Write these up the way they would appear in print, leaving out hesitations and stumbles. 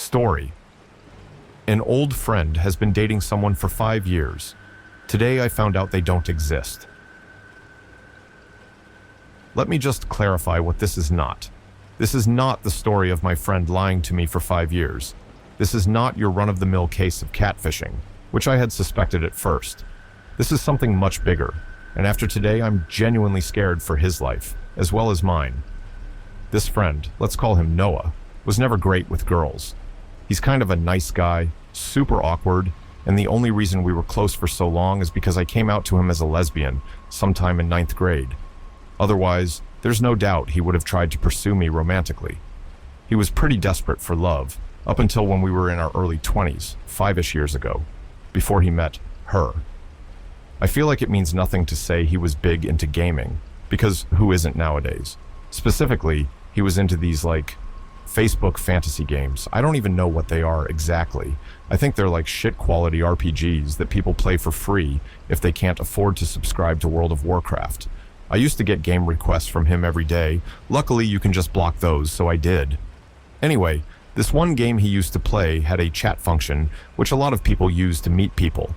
Story. An old friend has been dating someone for 5 years. Today I found out they don't exist. Let me just clarify what this is not. This is not the story of my friend lying to me for 5 years. This is not your run-of-the-mill case of catfishing, which I had suspected at first. This is something much bigger, and after today I'm genuinely scared for his life, as well as mine. This friend, let's call him Noah, was never great with girls. He's kind of a nice guy, super awkward, and the only reason we were close for so long is because I came out to him as a lesbian sometime in 9th grade. Otherwise, there's no doubt he would have tried to pursue me romantically. He was pretty desperate for love, up until when we were in our early 20s, 5-ish years ago, before he met her. I feel like it means nothing to say he was big into gaming, because who isn't nowadays? Specifically, he was into these, Facebook fantasy games. I don't even know what they are exactly. I think they're like shit quality RPGs that people play for free if they can't afford to subscribe to World of Warcraft. I used to get game requests from him every day. Luckily, you can just block those, so I did. Anyway, this one game he used to play had a chat function, which a lot of people use to meet people.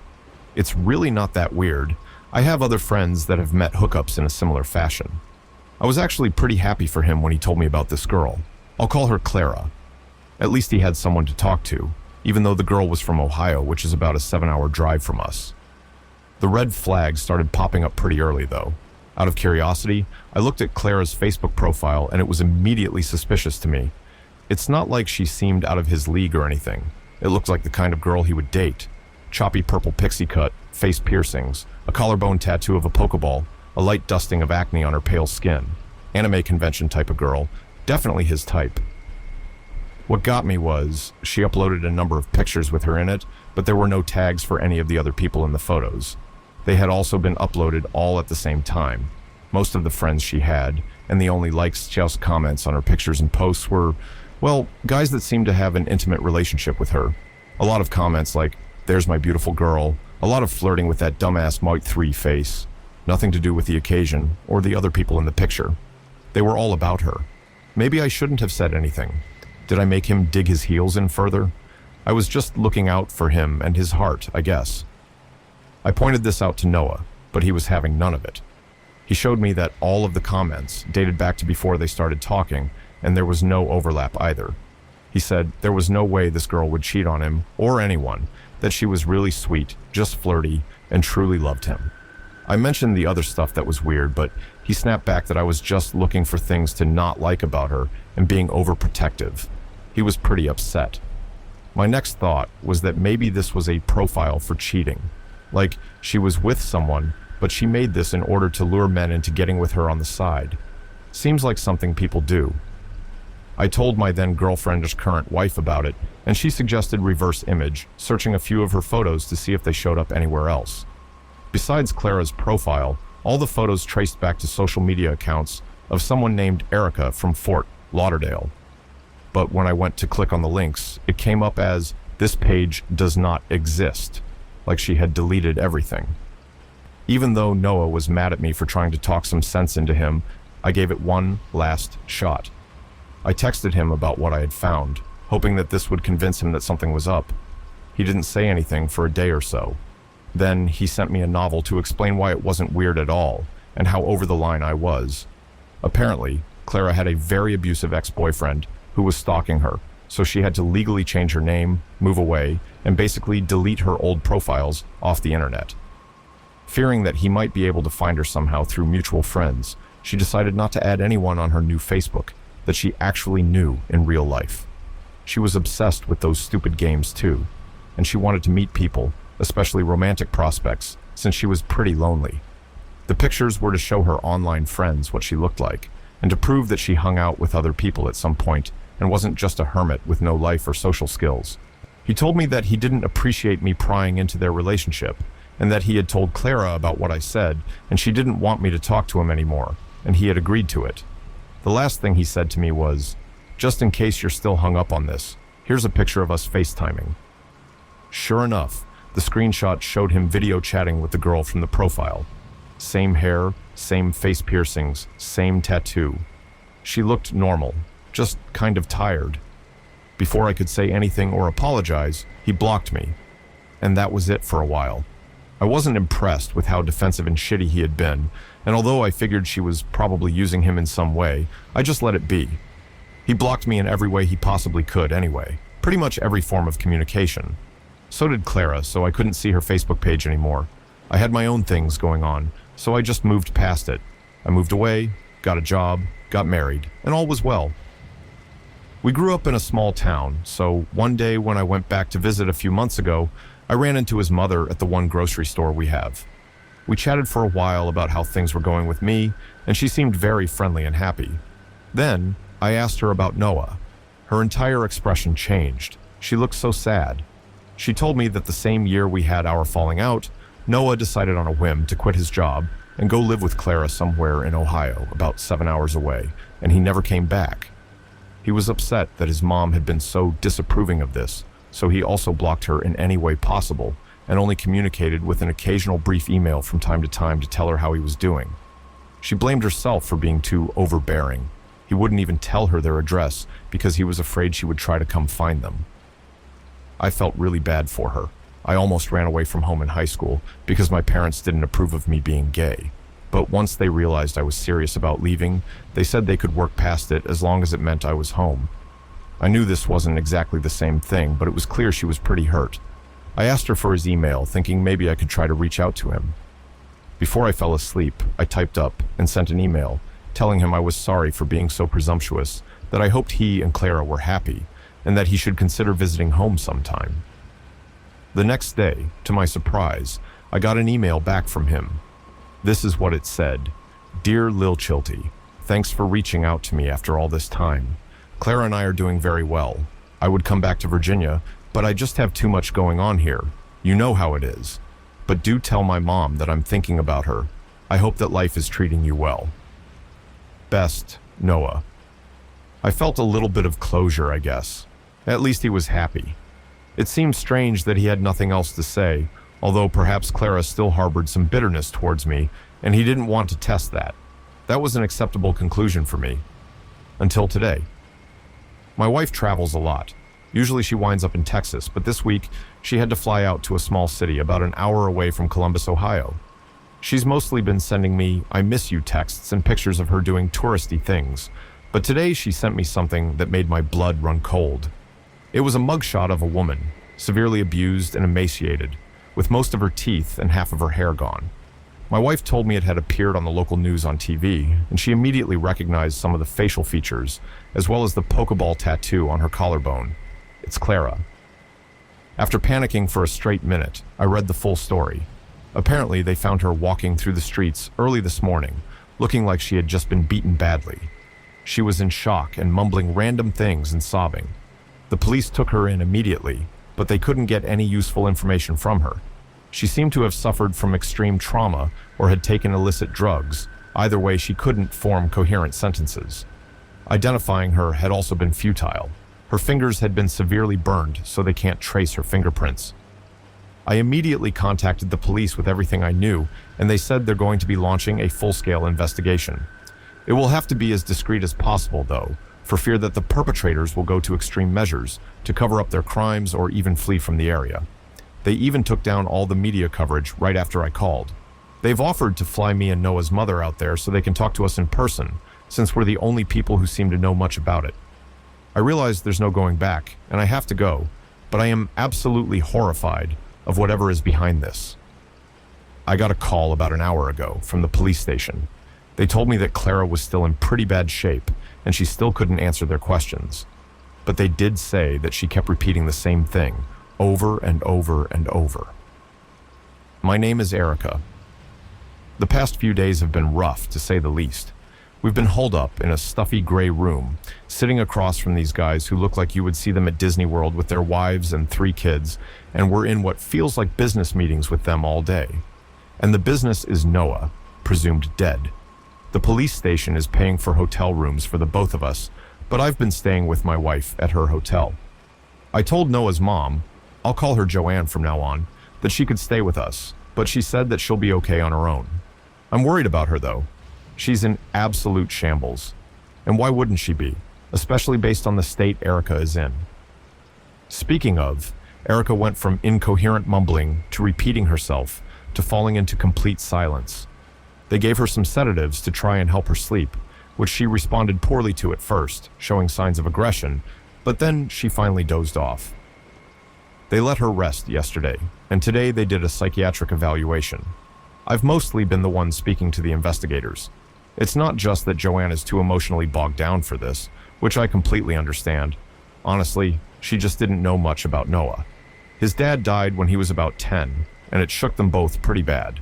It's really not that weird. I have other friends that have met hookups in a similar fashion. I was actually pretty happy for him when he told me about this girl. I'll call her Clara. At least he had someone to talk to, even though the girl was from Ohio, which is about a 7-hour drive from us. The red flags started popping up pretty early, though. Out of curiosity, I looked at Clara's Facebook profile and it was immediately suspicious to me. It's not like she seemed out of his league or anything. It looked like the kind of girl he would date. Choppy purple pixie cut, face piercings, a collarbone tattoo of a Pokeball, a light dusting of acne on her pale skin. Anime convention type of girl. Definitely his type. What got me was, she uploaded a number of pictures with her in it, but there were no tags for any of the other people in the photos. They had also been uploaded all at the same time. Most of the friends she had, and the only likes / comments on her pictures and posts were, well, guys that seemed to have an intimate relationship with her. A lot of comments like, "There's my beautiful girl," a lot of flirting with that dumbass Mike 3 face. Nothing to do with the occasion, or the other people in the picture. They were all about her. Maybe I shouldn't have said anything. Did I make him dig his heels in further? I was just looking out for him and his heart, I guess. I pointed this out to Noah, but he was having none of it. He showed me that all of the comments dated back to before they started talking, and there was no overlap either. He said there was no way this girl would cheat on him, or anyone, that she was really sweet, just flirty, and truly loved him. I mentioned the other stuff that was weird, but he snapped back that I was just looking for things to not like about her and being overprotective. He was pretty upset. My next thought was that maybe this was a profile for cheating. Like, she was with someone, but she made this in order to lure men into getting with her on the side. Seems like something people do. I told my then girlfriend's current wife about it, and she suggested reverse image, searching a few of her photos to see if they showed up anywhere else. Besides Clara's profile, all the photos traced back to social media accounts of someone named Erica from Fort Lauderdale. But when I went to click on the links, it came up as, "This page does not exist," like she had deleted everything. Even though Noah was mad at me for trying to talk some sense into him, I gave it one last shot. I texted him about what I had found, hoping that this would convince him that something was up. He didn't say anything for a day or so. Then he sent me a novel to explain why it wasn't weird at all, and how over the line I was. Apparently, Clara had a very abusive ex-boyfriend who was stalking her, so she had to legally change her name, move away, and basically delete her old profiles off the internet. Fearing that he might be able to find her somehow through mutual friends, she decided not to add anyone on her new Facebook that she actually knew in real life. She was obsessed with those stupid games too, and she wanted to meet people, especially romantic prospects, since she was pretty lonely. The pictures were to show her online friends what she looked like, and to prove that she hung out with other people at some point and wasn't just a hermit with no life or social skills. He told me that he didn't appreciate me prying into their relationship, and that he had told Clara about what I said, and she didn't want me to talk to him anymore, and he had agreed to it. The last thing he said to me was, "Just in case you're still hung up on this, here's a picture of us FaceTiming." Sure enough, the screenshot showed him video chatting with the girl from the profile. Same hair, same face piercings, same tattoo. She looked normal, just kind of tired. Before I could say anything or apologize, he blocked me. And that was it for a while. I wasn't impressed with how defensive and shitty he had been, and although I figured she was probably using him in some way, I just let it be. He blocked me in every way he possibly could anyway, pretty much every form of communication. So did Clara, so I couldn't see her Facebook page anymore. I had my own things going on, so I just moved past it. I moved away, got a job, got married, and all was well. We grew up in a small town, so one day when I went back to visit a few months ago, I ran into his mother at the one grocery store we have. We chatted for a while about how things were going with me, and she seemed very friendly and happy. Then, I asked her about Noah. Her entire expression changed. She looked so sad. She told me that the same year we had our falling out, Noah decided on a whim to quit his job and go live with Clara somewhere in Ohio, about 7 hours away, and he never came back. He was upset that his mom had been so disapproving of this, so he also blocked her in any way possible and only communicated with an occasional brief email from time to tell her how he was doing. She blamed herself for being too overbearing. He wouldn't even tell her their address because he was afraid she would try to come find them. I felt really bad for her. I almost ran away from home in high school because my parents didn't approve of me being gay. But once they realized I was serious about leaving, they said they could work past it as long as it meant I was home. I knew this wasn't exactly the same thing, but it was clear she was pretty hurt. I asked her for his email, thinking maybe I could try to reach out to him. Before I fell asleep, I typed up and sent an email, telling him I was sorry for being so presumptuous, that I hoped he and Clara were happy, and that he should consider visiting home sometime. The next day, to my surprise, I got an email back from him. This is what it said. Dear Lil Chilty, thanks for reaching out to me after all this time. Clara and I are doing very well. I would come back to Virginia, but I just have too much going on here. You know how it is. But do tell my mom that I'm thinking about her. I hope that life is treating you well. Best, Noah. I felt a little bit of closure, I guess. At least he was happy. It seemed strange that he had nothing else to say, although perhaps Clara still harbored some bitterness towards me, and he didn't want to test that. That was an acceptable conclusion for me. Until today. My wife travels a lot. Usually she winds up in Texas, but this week she had to fly out to a small city about an hour away from Columbus, Ohio. She's mostly been sending me "I miss you" texts and pictures of her doing touristy things, but today she sent me something that made my blood run cold. It was a mugshot of a woman, severely abused and emaciated, with most of her teeth and half of her hair gone. My wife told me it had appeared on the local news on TV, and she immediately recognized some of the facial features, as well as the Pokeball tattoo on her collarbone. It's Clara. After panicking for a straight minute, I read the full story. Apparently, they found her walking through the streets early this morning, looking like she had just been beaten badly. She was in shock and mumbling random things and sobbing. The police took her in immediately, but they couldn't get any useful information from her. She seemed to have suffered from extreme trauma or had taken illicit drugs. Either way, she couldn't form coherent sentences. Identifying her had also been futile. Her fingers had been severely burned, so they can't trace her fingerprints. I immediately contacted the police with everything I knew, and they said they're going to be launching a full-scale investigation. It will have to be as discreet as possible, though, for fear that the perpetrators will go to extreme measures to cover up their crimes or even flee from the area. They even took down all the media coverage right after I called. They've offered to fly me and Noah's mother out there so they can talk to us in person, since we're the only people who seem to know much about it. I realize there's no going back, and I have to go, but I am absolutely horrified of whatever is behind this. I got a call about an hour ago from the police station. They told me that Clara was still in pretty bad shape, and she still couldn't answer their questions. But they did say that she kept repeating the same thing, over and over and over. My name is Erica. The past few days have been rough, to say the least. We've been holed up in a stuffy gray room, sitting across from these guys who look like you would see them at Disney World with their wives and 3 kids, and we're in what feels like business meetings with them all day. And the business is Noah, presumed dead. The police station is paying for hotel rooms for the both of us, but I've been staying with my wife at her hotel. I told Noah's mom, I'll call her Joanne from now on, that she could stay with us, but she said that she'll be okay on her own. I'm worried about her, though. She's in absolute shambles. And why wouldn't she be, especially based on the state Erica is in? Speaking of, Erica went from incoherent mumbling to repeating herself to falling into complete silence. They gave her some sedatives to try and help her sleep, which she responded poorly to at first, showing signs of aggression, but then she finally dozed off. They let her rest yesterday, and today they did a psychiatric evaluation. I've mostly been the one speaking to the investigators. It's not just that Joanne is too emotionally bogged down for this, which I completely understand. Honestly, she just didn't know much about Noah. His dad died when he was about 10, and it shook them both pretty bad.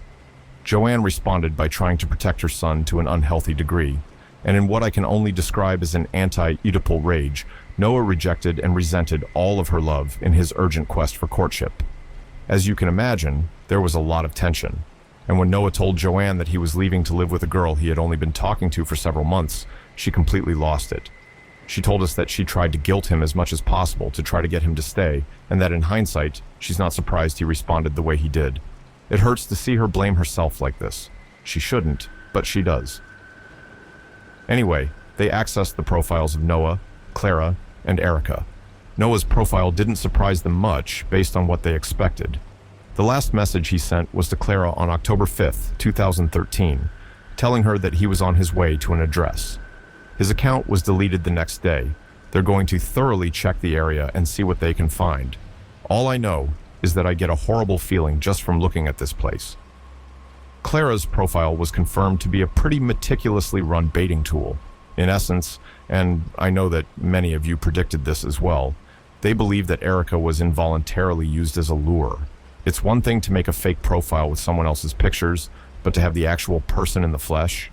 Joanne responded by trying to protect her son to an unhealthy degree, and in what I can only describe as an anti-Oedipal rage, Noah rejected and resented all of her love in his urgent quest for courtship. As you can imagine, there was a lot of tension, and when Noah told Joanne that he was leaving to live with a girl he had only been talking to for several months, she completely lost it. She told us that she tried to guilt him as much as possible to try to get him to stay, and that in hindsight, she's not surprised he responded the way he did. It hurts to see her blame herself like this. She shouldn't, but she does. Anyway, they accessed the profiles of Noah, Clara, and Erica. Noah's profile didn't surprise them much based on what they expected. The last message he sent was to Clara on October 5th, 2013, telling her that he was on his way to an address. His account was deleted the next day. They're going to thoroughly check the area and see what they can find. All I know is that I get a horrible feeling just from looking at this place. Clara's profile was confirmed to be a pretty meticulously run baiting tool. In essence, and I know that many of you predicted this as well, they believe that Erica was involuntarily used as a lure. It's one thing to make a fake profile with someone else's pictures, but to have the actual person in the flesh.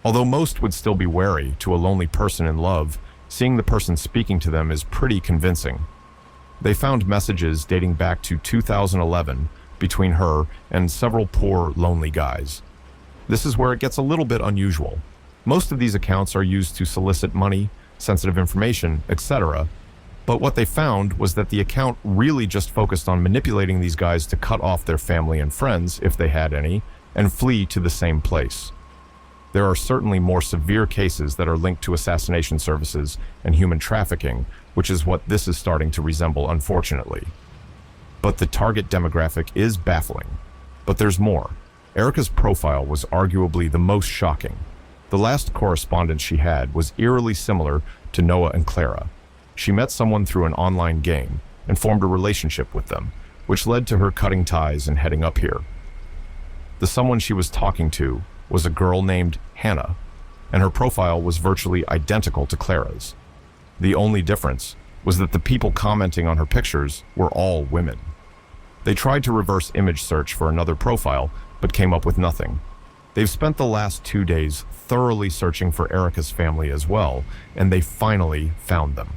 Although most would still be wary to a lonely person in love, seeing the person speaking to them is pretty convincing. They found messages dating back to 2011 between her and several poor, lonely guys. This is where it gets a little bit unusual. Most of these accounts are used to solicit money, sensitive information, etc. But what they found was that the account really just focused on manipulating these guys to cut off their family and friends, if they had any, and flee to the same place. There are certainly more severe cases that are linked to assassination services and human trafficking, which is what this is starting to resemble, unfortunately. But the target demographic is baffling. But there's more. Erica's profile was arguably the most shocking. The last correspondence she had was eerily similar to Noah and Clara. She met someone through an online game and formed a relationship with them, which led to her cutting ties and heading up here. The someone she was talking to was a girl named Hannah, and her profile was virtually identical to Clara's. The only difference was that the people commenting on her pictures were all women. They tried to reverse image search for another profile, but came up with nothing. They've spent the last 2 days thoroughly searching for Erica's family as well, and they finally found them.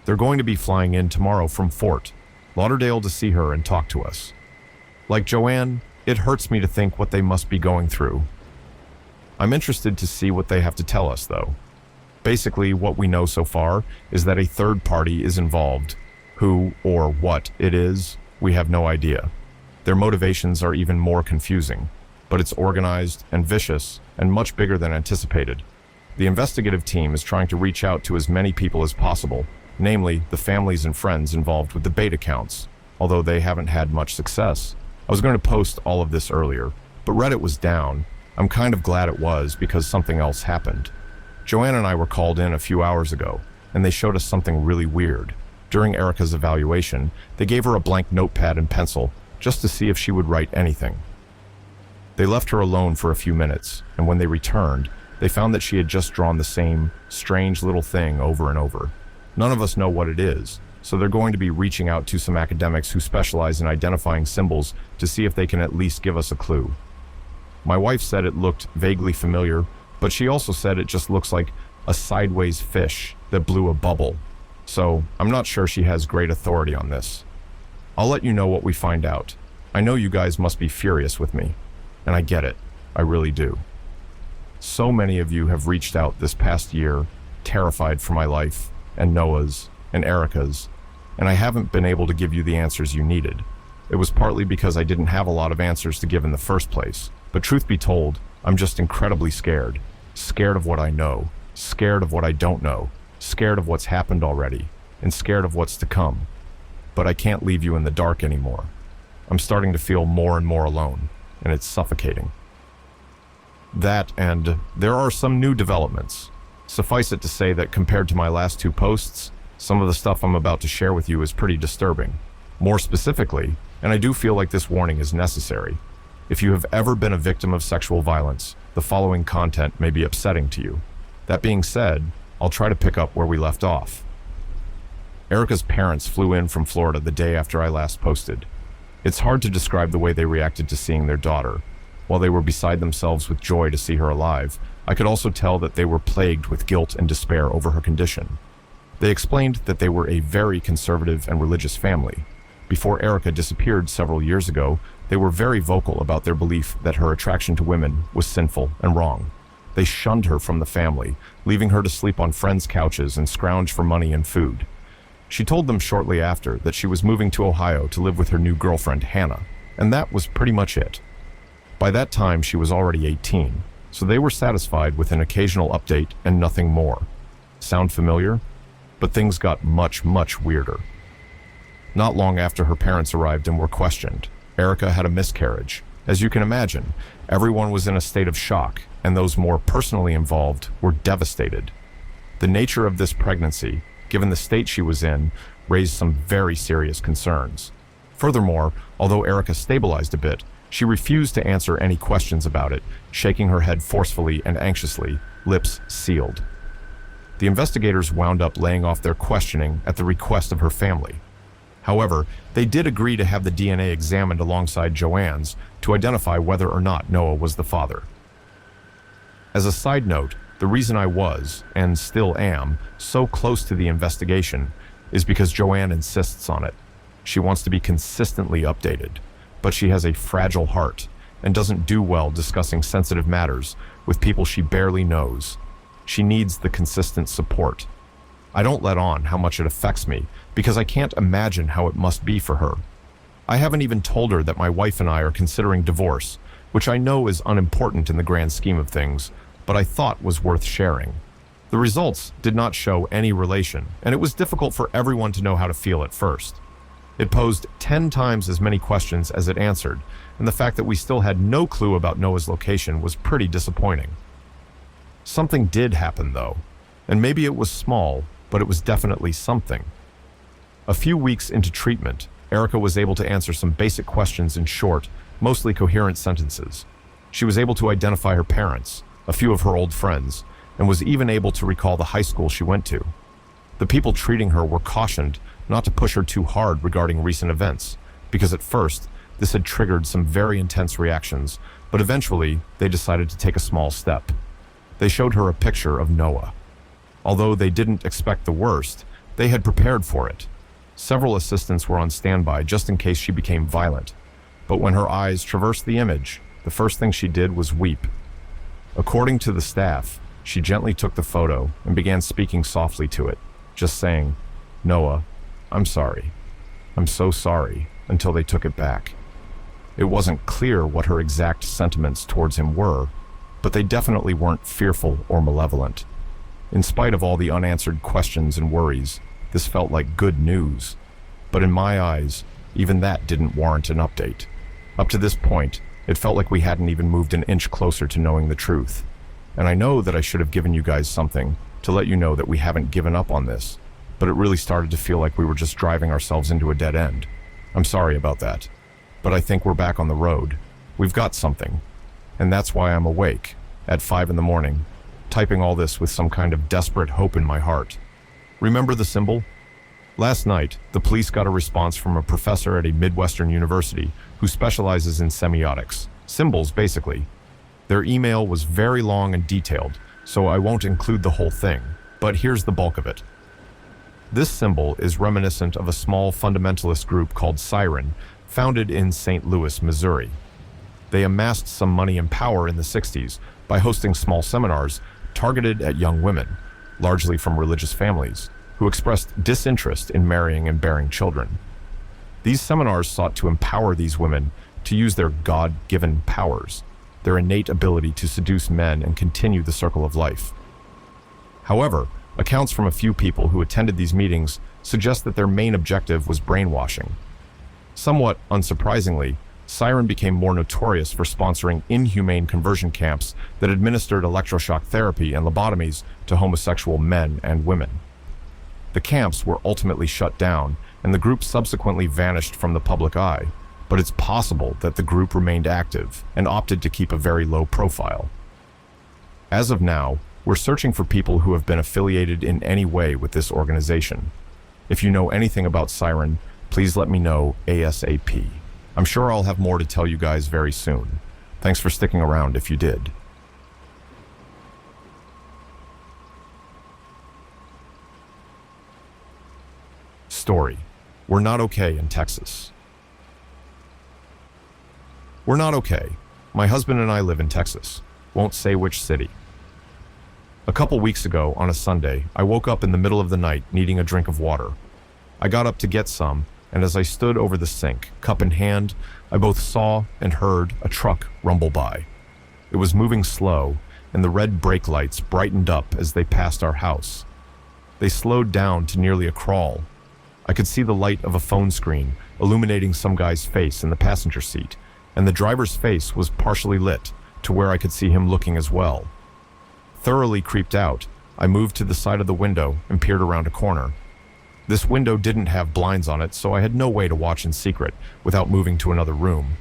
They're going to be flying in tomorrow from Fort Lauderdale to see her and talk to us. Like Joanne, it hurts me to think what they must be going through. I'm interested to see what they have to tell us, though. Basically, what we know so far is that a third party is involved. Who or what it is, we have no idea. Their motivations are even more confusing, but it's organized and vicious and much bigger than anticipated. The investigative team is trying to reach out to as many people as possible, namely the families and friends involved with the bait accounts, although they haven't had much success. I was going to post all of this earlier, but Reddit was down. I'm kind of glad it was because something else happened. Joanne and I were called in a few hours ago, and they showed us something really weird. During Erica's evaluation, they gave her a blank notepad and pencil just to see if she would write anything. They left her alone for a few minutes, and when they returned, they found that she had just drawn the same strange little thing over and over. None of us know what it is, so they're going to be reaching out to some academics who specialize in identifying symbols to see if they can at least give us a clue. My wife said it looked vaguely familiar, but she also said it just looks like a sideways fish that blew a bubble. So I'm not sure she has great authority on this. I'll let you know what we find out. I know you guys must be furious with me, and I get it. I really do. So many of you have reached out this past year, terrified for my life, and Noah's, and Erica's, and I haven't been able to give you the answers you needed. It was partly because I didn't have a lot of answers to give in the first place. But truth be told, I'm just incredibly scared. Scared of what I know, scared of what I don't know, scared of what's happened already, and scared of what's to come. but I can't leave you in the dark anymore. I'm starting to feel more and more alone, and it's suffocating. That, and there are some new developments. Suffice it to say that compared to my last two posts, some of the stuff I'm about to share with you is pretty disturbing. More specifically, and I do feel like this warning is necessary, if you have ever been a victim of sexual violence, the following content may be upsetting to you. That being said, I'll try to pick up where we left off. Erica's parents flew in from Florida the day after I last posted. It's hard to describe the way they reacted to seeing their daughter. While they were beside themselves with joy to see her alive, I could also tell that they were plagued with guilt and despair over her condition. They explained that they were a very conservative and religious family. Before Erica disappeared several years ago, they were very vocal about their belief that her attraction to women was sinful and wrong. They shunned her from the family, leaving her to sleep on friends' couches and scrounge for money and food. She told them shortly after that she was moving to Ohio to live with her new girlfriend, Hannah, and that was pretty much it. By that time, she was already 18, so they were satisfied with an occasional update and nothing more. Sound familiar? But things got much, much weirder. Not long after her parents arrived and were questioned, Erica had a miscarriage. As you can imagine, everyone was in a state of shock, and those more personally involved were devastated. The nature of this pregnancy, given the state she was in, raised some very serious concerns. Furthermore, although Erica stabilized a bit, she refused to answer any questions about it, shaking her head forcefully and anxiously, lips sealed. The investigators wound up laying off their questioning at the request of her family. However, they did agree to have the DNA examined alongside Joanne's to identify whether or not Noah was the father. As a side note, the reason I was, and still am, so close to the investigation is because Joanne insists on it. She wants to be consistently updated, but she has a fragile heart and doesn't do well discussing sensitive matters with people she barely knows. She needs the consistent support. I don't let on how much it affects me because I can't imagine how it must be for her. I haven't even told her that my wife and I are considering divorce, which I know is unimportant in the grand scheme of things, but I thought was worth sharing. The results did not show any relation, and it was difficult for everyone to know how to feel at first. It posed 10 times as many questions as it answered, and the fact that we still had no clue about Noah's location was pretty disappointing. Something did happen, though, and maybe it was small, but it was definitely something. A few weeks into treatment, Erica was able to answer some basic questions in short, mostly coherent sentences. She was able to identify her parents, a few of her old friends, and was even able to recall the high school she went to. The people treating her were cautioned not to push her too hard regarding recent events, because at first, this had triggered some very intense reactions, but eventually, they decided to take a small step. They showed her a picture of Noah. Although they didn't expect the worst, they had prepared for it. Several assistants were on standby just in case she became violent, but when her eyes traversed the image, the first thing she did was weep. According to the staff, she gently took the photo and began speaking softly to it, just saying, "Noah, I'm sorry. I'm so sorry," until they took it back. It wasn't clear what her exact sentiments towards him were, but they definitely weren't fearful or malevolent. In spite of all the unanswered questions and worries, this felt like good news. But in my eyes, even that didn't warrant an update. Up to this point, it felt like we hadn't even moved an inch closer to knowing the truth. And I know that I should have given you guys something to let you know that we haven't given up on this, but it really started to feel like we were just driving ourselves into a dead end. I'm sorry about that, but I think we're back on the road. We've got something, and that's why I'm awake, at 5 in the morning, typing all this with some kind of desperate hope in my heart. Remember the symbol? Last night, the police got a response from a professor at a Midwestern university who specializes in semiotics, symbols basically. Their email was very long and detailed, so I won't include the whole thing, but here's the bulk of it. This symbol is reminiscent of a small fundamentalist group called Siren, founded in St. Louis, Missouri. They amassed some money and power in the 60s by hosting small seminars targeted at young women, largely from religious families, who expressed disinterest in marrying and bearing children. These seminars sought to empower these women to use their God-given powers, their innate ability to seduce men and continue the circle of life. However, accounts from a few people who attended these meetings suggest that their main objective was brainwashing. Somewhat unsurprisingly, Siren became more notorious for sponsoring inhumane conversion camps that administered electroshock therapy and lobotomies to homosexual men and women. The camps were ultimately shut down, and the group subsequently vanished from the public eye, but it's possible that the group remained active and opted to keep a very low profile. As of now, we're searching for people who have been affiliated in any way with this organization. If you know anything about Siren, please let me know ASAP. I'm sure I'll have more to tell you guys very soon. Thanks for sticking around if you did. Story: We're not okay in Texas. We're not okay. My husband and I live in Texas. Won't say which city. A couple weeks ago, on a Sunday, I woke up in the middle of the night needing a drink of water. I got up to get some, and as I stood over the sink, cup in hand, I both saw and heard a truck rumble by. It was moving slow, and the red brake lights brightened up as they passed our house. They slowed down to nearly a crawl. I could see the light of a phone screen illuminating some guy's face in the passenger seat, and the driver's face was partially lit to where I could see him looking as well. Thoroughly creeped out, I moved to the side of the window and peered around a corner. This window didn't have blinds on it, so I had no way to watch in secret without moving to another room.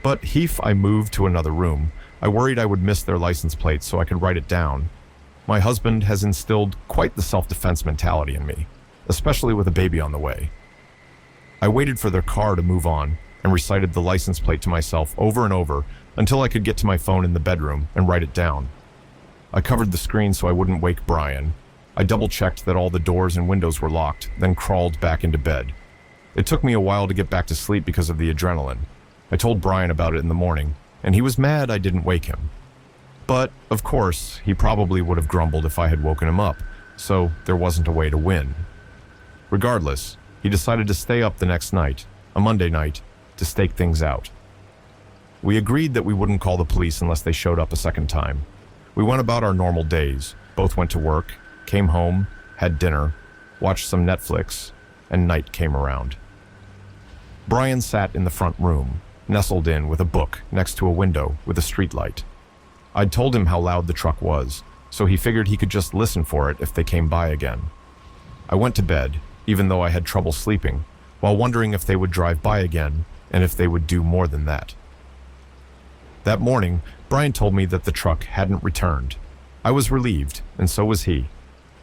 But if I moved to another room, I worried I would miss their license plate so I could write it down. My husband has instilled quite the self-defense mentality in me, especially with a baby on the way. I waited for their car to move on and recited the license plate to myself over and over until I could get to my phone in the bedroom and write it down. I covered the screen so I wouldn't wake Brian. I double-checked that all the doors and windows were locked, then crawled back into bed. It took me a while to get back to sleep because of the adrenaline. I told Brian about it in the morning, and he was mad I didn't wake him. But, of course, he probably would have grumbled if I had woken him up, so there wasn't a way to win. Regardless, he decided to stay up the next night, a Monday night, to stake things out. We agreed that we wouldn't call the police unless they showed up a second time. We went about our normal days, both went to work, came home, had dinner, watched some Netflix, and night came around. Brian sat in the front room, nestled in with a book next to a window with a streetlight. I'd told him how loud the truck was, so he figured he could just listen for it if they came by again. I went to bed, even though I had trouble sleeping, while wondering if they would drive by again and if they would do more than that. That morning, Brian told me that the truck hadn't returned. I was relieved, and so was he.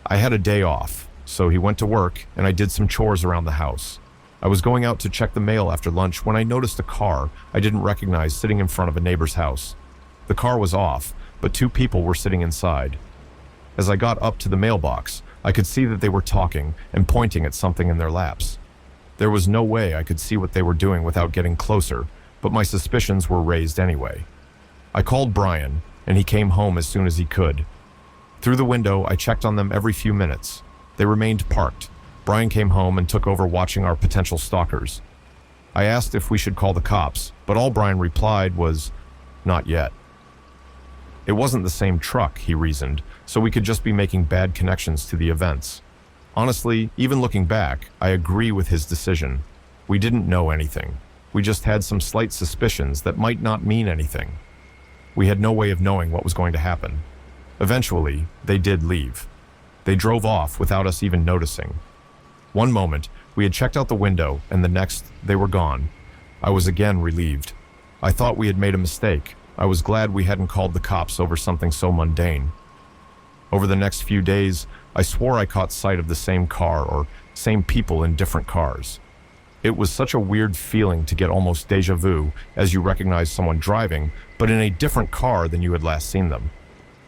I had a day off, so he went to work and I did some chores around the house. I was going out to check the mail after lunch when I noticed a car I didn't recognize sitting in front of a neighbor's house. The car was off, but two people were sitting inside. As I got up to the mailbox, I could see that they were talking and pointing at something in their laps. There was no way I could see what they were doing without getting closer, but my suspicions were raised anyway. I called Brian, and he came home as soon as he could. Through the window, I checked on them every few minutes. They remained parked. Brian came home and took over watching our potential stalkers. I asked if we should call the cops, but all Brian replied was, "Not yet." It wasn't the same truck, he reasoned, so we could just be making bad connections to the events. Honestly, even looking back, I agree with his decision. We didn't know anything. We just had some slight suspicions that might not mean anything. We had no way of knowing what was going to happen. Eventually, they did leave. They drove off without us even noticing. One moment, we had checked out the window, and the next, they were gone. I was again relieved. I thought we had made a mistake. I was glad we hadn't called the cops over something so mundane. Over the next few days, I swore I caught sight of the same car or same people in different cars. It was such a weird feeling to get almost déjà vu as you recognize someone driving, but in a different car than you had last seen them.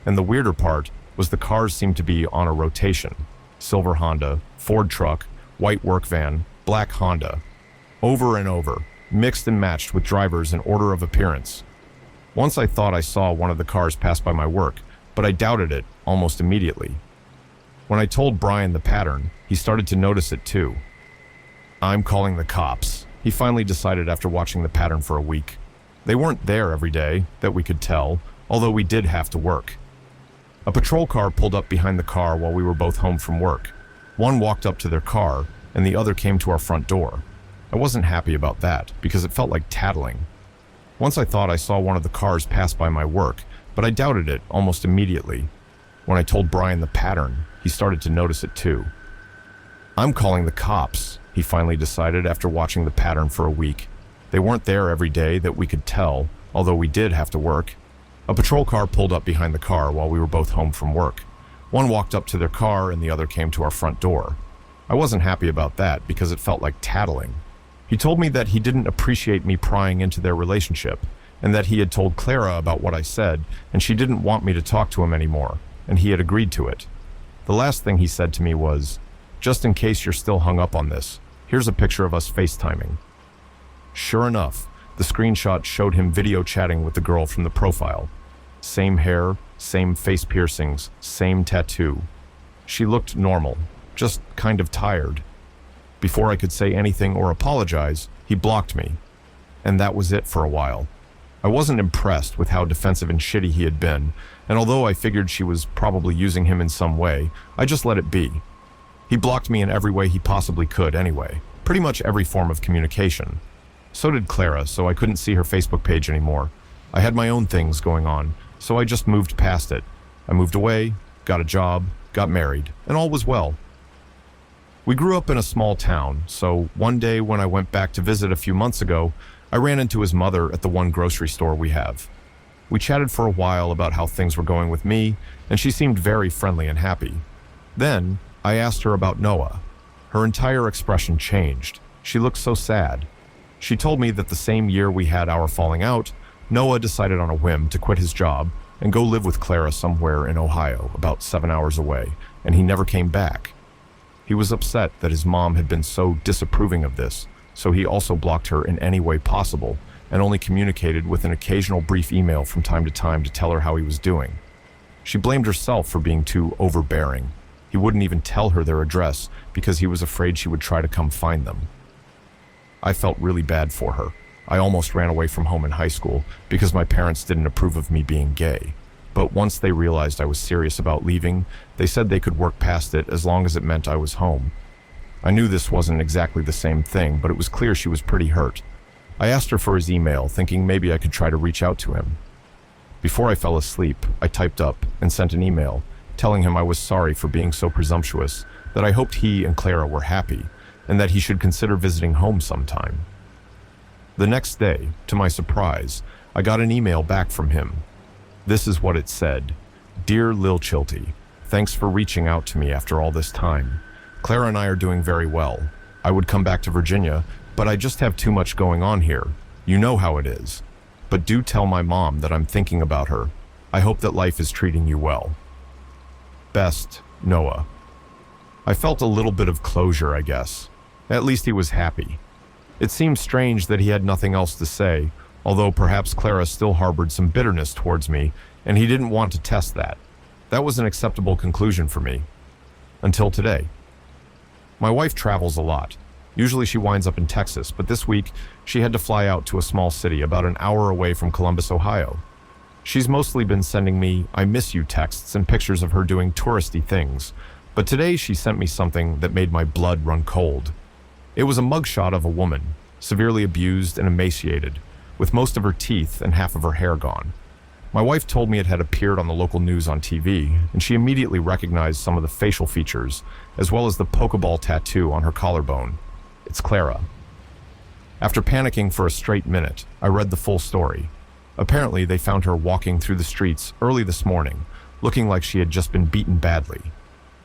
And the weirder part was the cars seemed to be on a rotation. Silver Honda, Ford truck, white work van, black Honda. Over and over, mixed and matched with drivers in order of appearance. Once I thought I saw one of the cars pass by my work, but I doubted it almost immediately. When I told Brian the pattern, he started to notice it too. "I'm calling the cops," he finally decided after watching the pattern for a week. They weren't there every day, that we could tell, although we did have to work. A patrol car pulled up behind the car while we were both home from work. One walked up to their car, and the other came to our front door. I wasn't happy about that because it felt like tattling. Once I thought I saw one of the cars pass by my work, but I doubted it almost immediately. When I told Brian the pattern, he started to notice it too. "I'm calling the cops," he finally decided after watching the pattern for a week. They weren't there every day that we could tell, although we did have to work. A patrol car pulled up behind the car while we were both home from work. One walked up to their car and the other came to our front door. I wasn't happy about that because it felt like tattling. He told me that he didn't appreciate me prying into their relationship, and that he had told Clara about what I said, and she didn't want me to talk to him anymore, and he had agreed to it. The last thing he said to me was, "Just in case you're still hung up on this, here's a picture of us FaceTiming." Sure enough, the screenshot showed him video chatting with the girl from the profile. Same hair, same face piercings, same tattoo. She looked normal, just kind of tired. Before I could say anything or apologize, he blocked me. And that was it for a while. I wasn't impressed with how defensive and shitty he had been, and although I figured she was probably using him in some way, I just let it be. He blocked me in every way he possibly could anyway, pretty much every form of communication. So did Clara, so I couldn't see her Facebook page anymore. I had my own things going on, so I just moved past it. I moved away, got a job, got married, and all was well. We grew up in a small town, so one day when I went back to visit a few months ago, I ran into his mother at the one grocery store we have. We chatted for a while about how things were going with me, and she seemed very friendly and happy. Then, I asked her about Noah. Her entire expression changed. She looked so sad. She told me that the same year we had our falling out, Noah decided on a whim to quit his job and go live with Clara somewhere in Ohio, about 7 hours away, and he never came back. He was upset that his mom had been so disapproving of this, so he also blocked her in any way possible and only communicated with an occasional brief email from time to tell her how he was doing. She blamed herself for being too overbearing. He wouldn't even tell her their address because he was afraid she would try to come find them. I felt really bad for her. I almost ran away from home in high school because my parents didn't approve of me being gay. But once they realized I was serious about leaving, they said they could work past it as long as it meant I was home. I knew this wasn't exactly the same thing, but it was clear she was pretty hurt. I asked her for his email, thinking maybe I could try to reach out to him. Before I fell asleep, I typed up and sent an email, telling him I was sorry for being so presumptuous, that I hoped he and Clara were happy, and that he should consider visiting home sometime. The next day, to my surprise, I got an email back from him. This is what it said. "Dear Lil Chilty, thanks for reaching out to me after all this time. Clara and I are doing very well. I would come back to Virginia, but I just have too much going on here. You know how it is. But do tell my mom that I'm thinking about her. I hope that life is treating you well. Best, Noah." I felt a little bit of closure, I guess. At least he was happy. It seemed strange that he had nothing else to say, although perhaps Clara still harbored some bitterness towards me, and he didn't want to test that. That was an acceptable conclusion for me. Until today. My wife travels a lot. Usually she winds up in Texas, but this week she had to fly out to a small city about an hour away from Columbus, Ohio. She's mostly been sending me "I miss you" texts and pictures of her doing touristy things, but today she sent me something that made my blood run cold. It was a mugshot of a woman, severely abused and emaciated, with most of her teeth and half of her hair gone. My wife told me it had appeared on the local news on TV, and she immediately recognized some of the facial features, as well as the Pokeball tattoo on her collarbone. It's Clara. After panicking for a straight minute, I read the full story. Apparently, they found her walking through the streets early this morning, looking like she had just been beaten badly.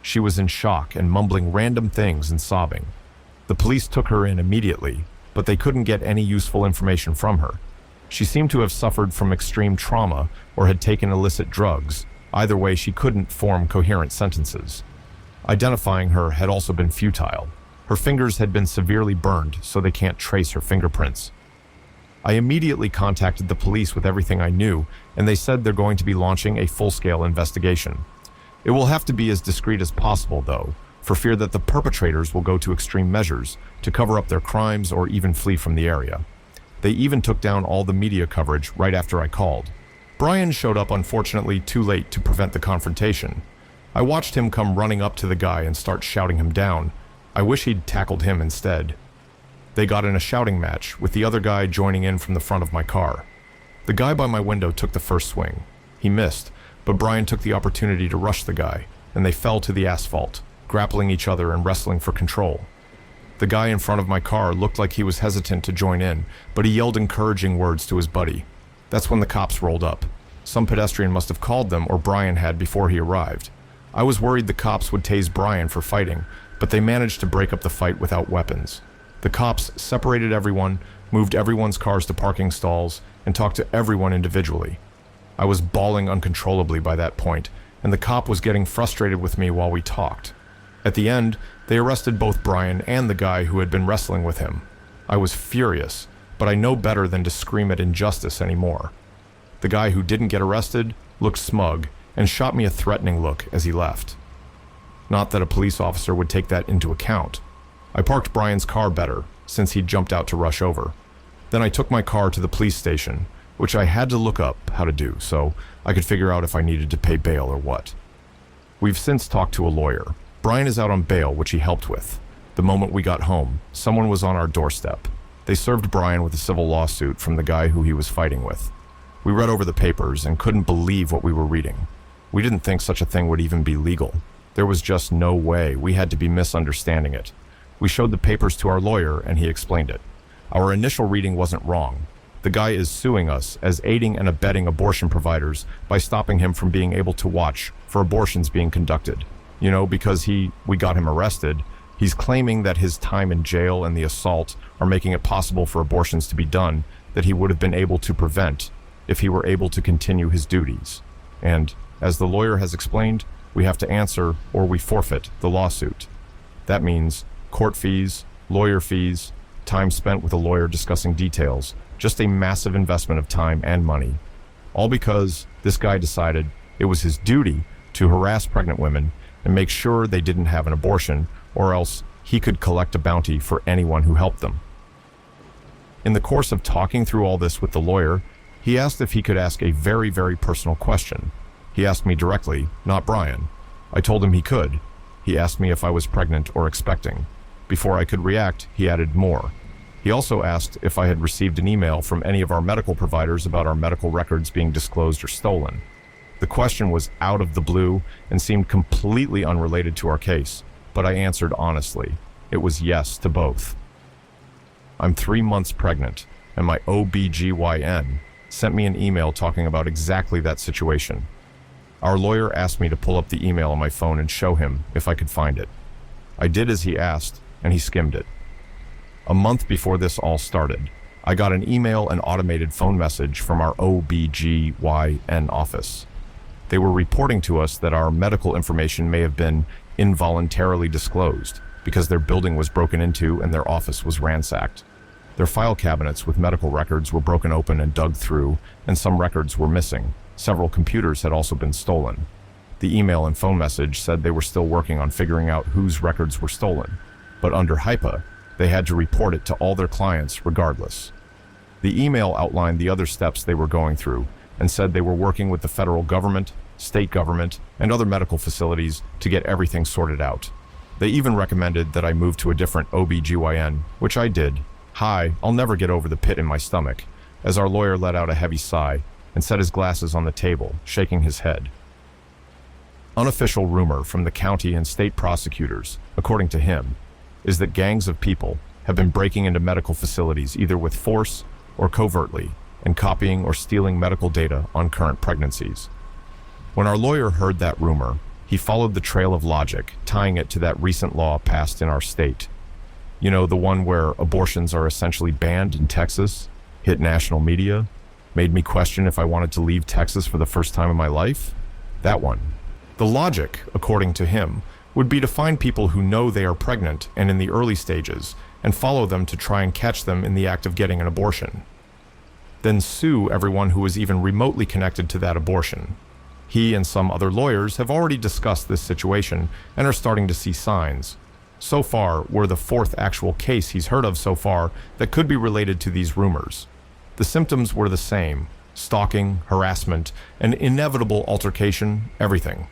She was in shock and mumbling random things and sobbing. The police took her in immediately, but they couldn't get any useful information from her. She seemed to have suffered from extreme trauma or had taken illicit drugs. Either way, she couldn't form coherent sentences. Identifying her had also been futile. Her fingers had been severely burned, so they can't trace her fingerprints. I immediately contacted the police with everything I knew, and they said they're going to be launching a full-scale investigation. It will have to be as discreet as possible, though, for fear that the perpetrators will go to extreme measures to cover up their crimes or even flee from the area. They even took down all the media coverage right after I called. Brian showed up, unfortunately, too late to prevent the confrontation. I watched him come running up to the guy and start shouting him down, I wish he'd tackled him instead. They got in a shouting match, with the other guy joining in from the front of my car. The guy by my window took the first swing. He missed, but Brian took the opportunity to rush the guy, and they fell to the asphalt, grappling each other and wrestling for control. The guy in front of my car looked like he was hesitant to join in, but he yelled encouraging words to his buddy. That's when the cops rolled up. Some pedestrian must have called them, or Brian had before he arrived. I was worried the cops would tase Brian for fighting, but they managed to break up the fight without weapons. The cops separated everyone, moved everyone's cars to parking stalls, and talked to everyone individually. I was bawling uncontrollably by that point, and the cop was getting frustrated with me while we talked. At the end, they arrested both Brian and the guy who had been wrestling with him. I was furious, but I know better than to scream at injustice anymore. The guy who didn't get arrested looked smug and shot me a threatening look as he left. Not that a police officer would take that into account. I parked Brian's car better, since he'd jumped out to rush over. Then I took my car to the police station, which I had to look up how to do so I could figure out if I needed to pay bail or what. We've since talked to a lawyer. Brian is out on bail, which he helped with. The moment we got home, someone was on our doorstep. They served Brian with a civil lawsuit from the guy who he was fighting with. We read over the papers and couldn't believe what we were reading. We didn't think such a thing would even be legal. There was just no way. We had to be misunderstanding it. We showed the papers to our lawyer and he explained it. Our initial reading wasn't wrong. The guy is suing us as aiding and abetting abortion providers by stopping him from being able to watch for abortions being conducted. You know, because we got him arrested, he's claiming that his time in jail and the assault are making it possible for abortions to be done that he would have been able to prevent if he were able to continue his duties. And, as the lawyer has explained, we have to answer or we forfeit the lawsuit. That means court fees, lawyer fees, time spent with a lawyer discussing details, just a massive investment of time and money. All because this guy decided it was his duty to harass pregnant women and make sure they didn't have an abortion, or else he could collect a bounty for anyone who helped them. In the course of talking through all this with the lawyer, he asked if he could ask a very, very personal question. He asked me directly, not Brian. I told him he could. He asked me if I was pregnant or expecting. Before I could react, he added more. He also asked if I had received an email from any of our medical providers about our medical records being disclosed or stolen. The question was out of the blue and seemed completely unrelated to our case, but I answered honestly. It was yes to both. I'm 3 months pregnant, and my OBGYN sent me an email talking about exactly that situation. Our lawyer asked me to pull up the email on my phone and show him if I could find it. I did as he asked, and he skimmed it. A month before this all started, I got an email and automated phone message from our OBGYN office. They were reporting to us that our medical information may have been involuntarily disclosed because their building was broken into and their office was ransacked. Their file cabinets with medical records were broken open and dug through, and some records were missing. Several computers had also been stolen. The email and phone message said they were still working on figuring out whose records were stolen, but under HIPAA, they had to report it to all their clients regardless. The email outlined the other steps they were going through and said they were working with the federal government, state government, and other medical facilities to get everything sorted out. They even recommended that I move to a different OBGYN, which I did. I'll never get over the pit in my stomach, as our lawyer let out a heavy sigh and set his glasses on the table, shaking his head. Unofficial rumor from the county and state prosecutors, according to him, is that gangs of people have been breaking into medical facilities either with force or covertly and copying or stealing medical data on current pregnancies. When our lawyer heard that rumor, he followed the trail of logic, tying it to that recent law passed in our state. You know, the one where abortions are essentially banned in Texas, hit national media, made me question if I wanted to leave Texas for the first time in my life? That one. The logic, according to him, would be to find people who know they are pregnant and in the early stages and follow them to try and catch them in the act of getting an abortion. Then sue everyone who is even remotely connected to that abortion. He and some other lawyers have already discussed this situation and are starting to see signs. So far, we're the 4th actual case he's heard of so far that could be related to these rumors. The symptoms were the same: stalking, harassment, an inevitable altercation, everything.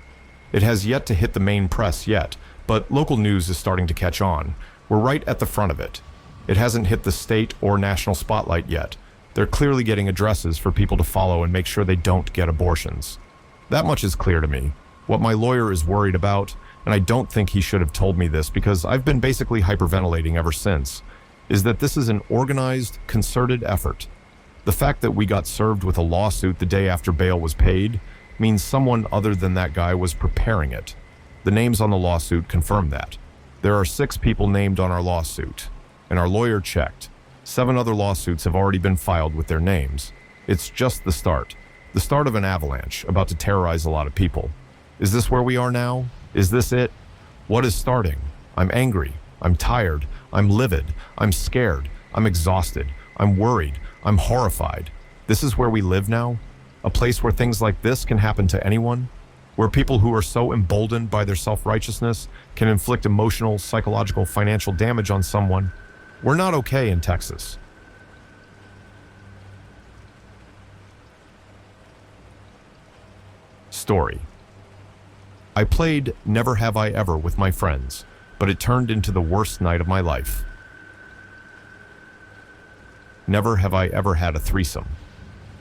It has yet to hit the main press yet, But local news is starting to catch on. We're right at the front of it. It hasn't hit the state or national spotlight yet. They're clearly getting addresses for people to follow and make sure they don't get abortions. That much is clear to me. What my lawyer is worried about, and I don't think he should have told me this because I've been basically hyperventilating ever since, is that this is an organized, concerted effort. The fact that we got served with a lawsuit the day after bail was paid means someone other than that guy was preparing it. The names on the lawsuit confirm that. There are 6 people named on our lawsuit, and our lawyer checked. 7 other lawsuits have already been filed with their names. It's just the start of an avalanche about to terrorize a lot of people. Is this where we are now? Is this it? What is starting? I'm angry. I'm tired. I'm livid. I'm scared. I'm exhausted. I'm worried. I'm horrified. This is where we live now? A place where things like this can happen to anyone? Where people who are so emboldened by their self-righteousness can inflict emotional, psychological, financial damage on someone? We're not okay in Texas. Story. I played Never Have I Ever with my friends, but it turned into the worst night of my life. Never have I ever had a threesome.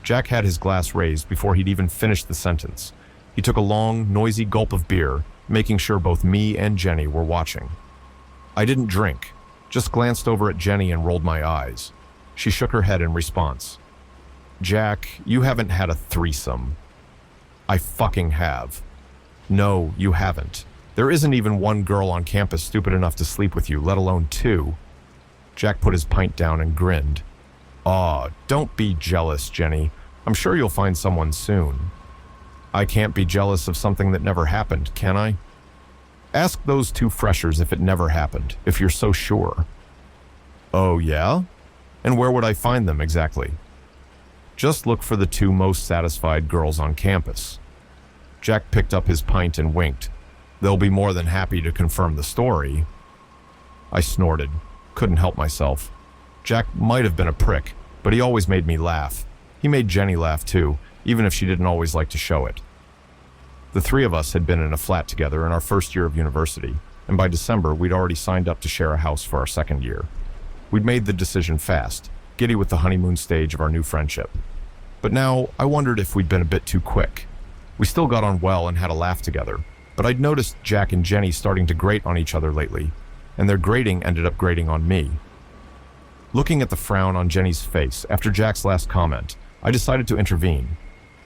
Jack had his glass raised before he'd even finished the sentence. He took a long, noisy gulp of beer, making sure both me and Jenny were watching. I didn't drink, just glanced over at Jenny and rolled my eyes. She shook her head in response. Jack, you haven't had a threesome. I fucking have. No, you haven't. There isn't even one girl on campus stupid enough to sleep with you, let alone 2. Jack put his pint down and grinned. Aw, don't be jealous, Jenny. I'm sure you'll find someone soon. I can't be jealous of something that never happened, can I? Ask those 2 freshers if it never happened, if you're so sure. Oh, yeah? And where would I find them exactly? Just look for the 2 most satisfied girls on campus. Jack picked up his pint and winked. They'll be more than happy to confirm the story. I snorted. Couldn't help myself. Jack might have been a prick, but he always made me laugh. He made Jenny laugh too, even if she didn't always like to show it. The 3 of us had been in a flat together in our first year of university, and by December we'd already signed up to share a house for our second year. We'd made the decision fast, giddy with the honeymoon stage of our new friendship. But now I wondered if we'd been a bit too quick. We still got on well and had a laugh together, but I'd noticed Jack and Jenny starting to grate on each other lately, and their grating ended up grating on me. Looking at the frown on Jenny's face after Jack's last comment, I decided to intervene,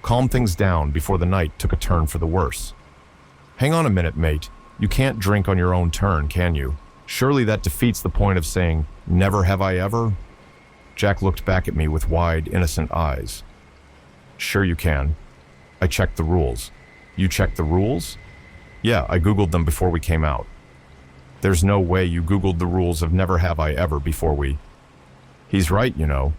calm things down before the night took a turn for the worse. Hang on a minute, mate. You can't drink on your own turn, can you? Surely that defeats the point of saying, never have I ever? Jack looked back at me with wide, innocent eyes. Sure you can. I checked the rules. You checked the rules? Yeah, I Googled them before we came out. There's no way you Googled the rules of never have I ever before we... He's right, you know.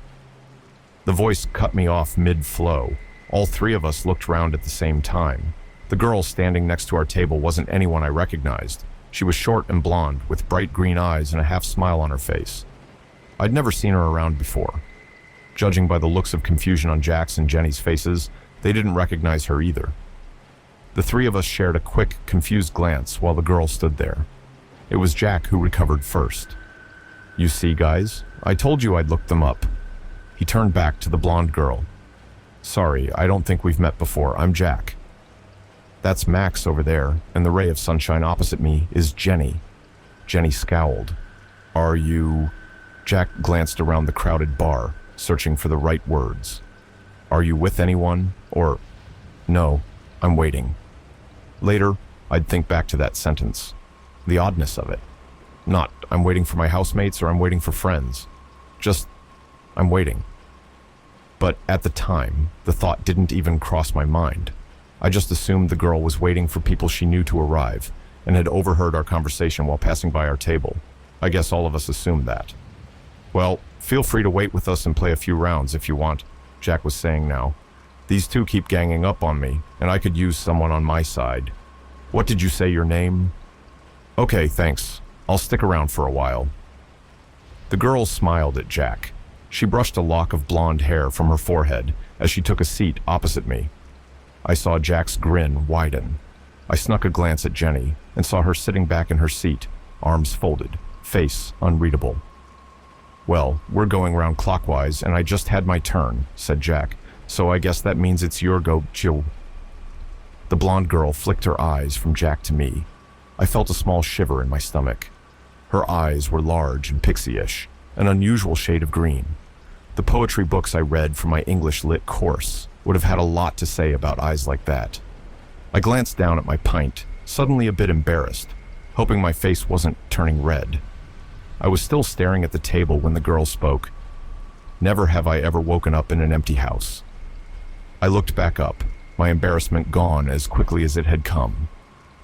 The voice cut me off mid-flow. All 3 of us looked round at the same time. The girl standing next to our table wasn't anyone I recognized. She was short and blonde, with bright green eyes and a half smile on her face. I'd never seen her around before. Judging by the looks of confusion on Jack's and Jenny's faces, they didn't recognize her either. The 3 of us shared a quick, confused glance while the girl stood there. It was Jack who recovered first. You see, guys, I told you I'd looked them up. He turned back to the blonde girl. Sorry, I don't think we've met before. I'm Jack. That's Max over there, and the ray of sunshine opposite me is Jenny. Jenny scowled. Are you... Jack glanced around the crowded bar, searching for the right words. Are you with anyone? Or... No, I'm waiting. Later, I'd think back to that sentence. The oddness of it. Not, I'm waiting for my housemates or I'm waiting for friends. Just, I'm waiting. But at the time, the thought didn't even cross my mind. I just assumed the girl was waiting for people she knew to arrive, and had overheard our conversation while passing by our table. I guess all of us assumed that. Well, feel free to wait with us and play a few rounds if you want, Jack was saying now. These 2 keep ganging up on me, and I could use someone on my side. What did you say your name? Okay, thanks. I'll stick around for a while. The girl smiled at Jack. She brushed a lock of blonde hair from her forehead as she took a seat opposite me. I saw Jack's grin widen. I snuck a glance at Jenny, and saw her sitting back in her seat, arms folded, face unreadable. "Well, we're going round clockwise, and I just had my turn," said Jack, "so I guess that means it's your go, Jill." The blonde girl flicked her eyes from Jack to me. I felt a small shiver in my stomach. Her eyes were large and pixie-ish, an unusual shade of green. The poetry books I read for my English lit course would have had a lot to say about eyes like that. I glanced down at my pint, suddenly a bit embarrassed, hoping my face wasn't turning red. I was still staring at the table when the girl spoke. "Never have I ever woken up in an empty house." I looked back up, my embarrassment gone as quickly as it had come.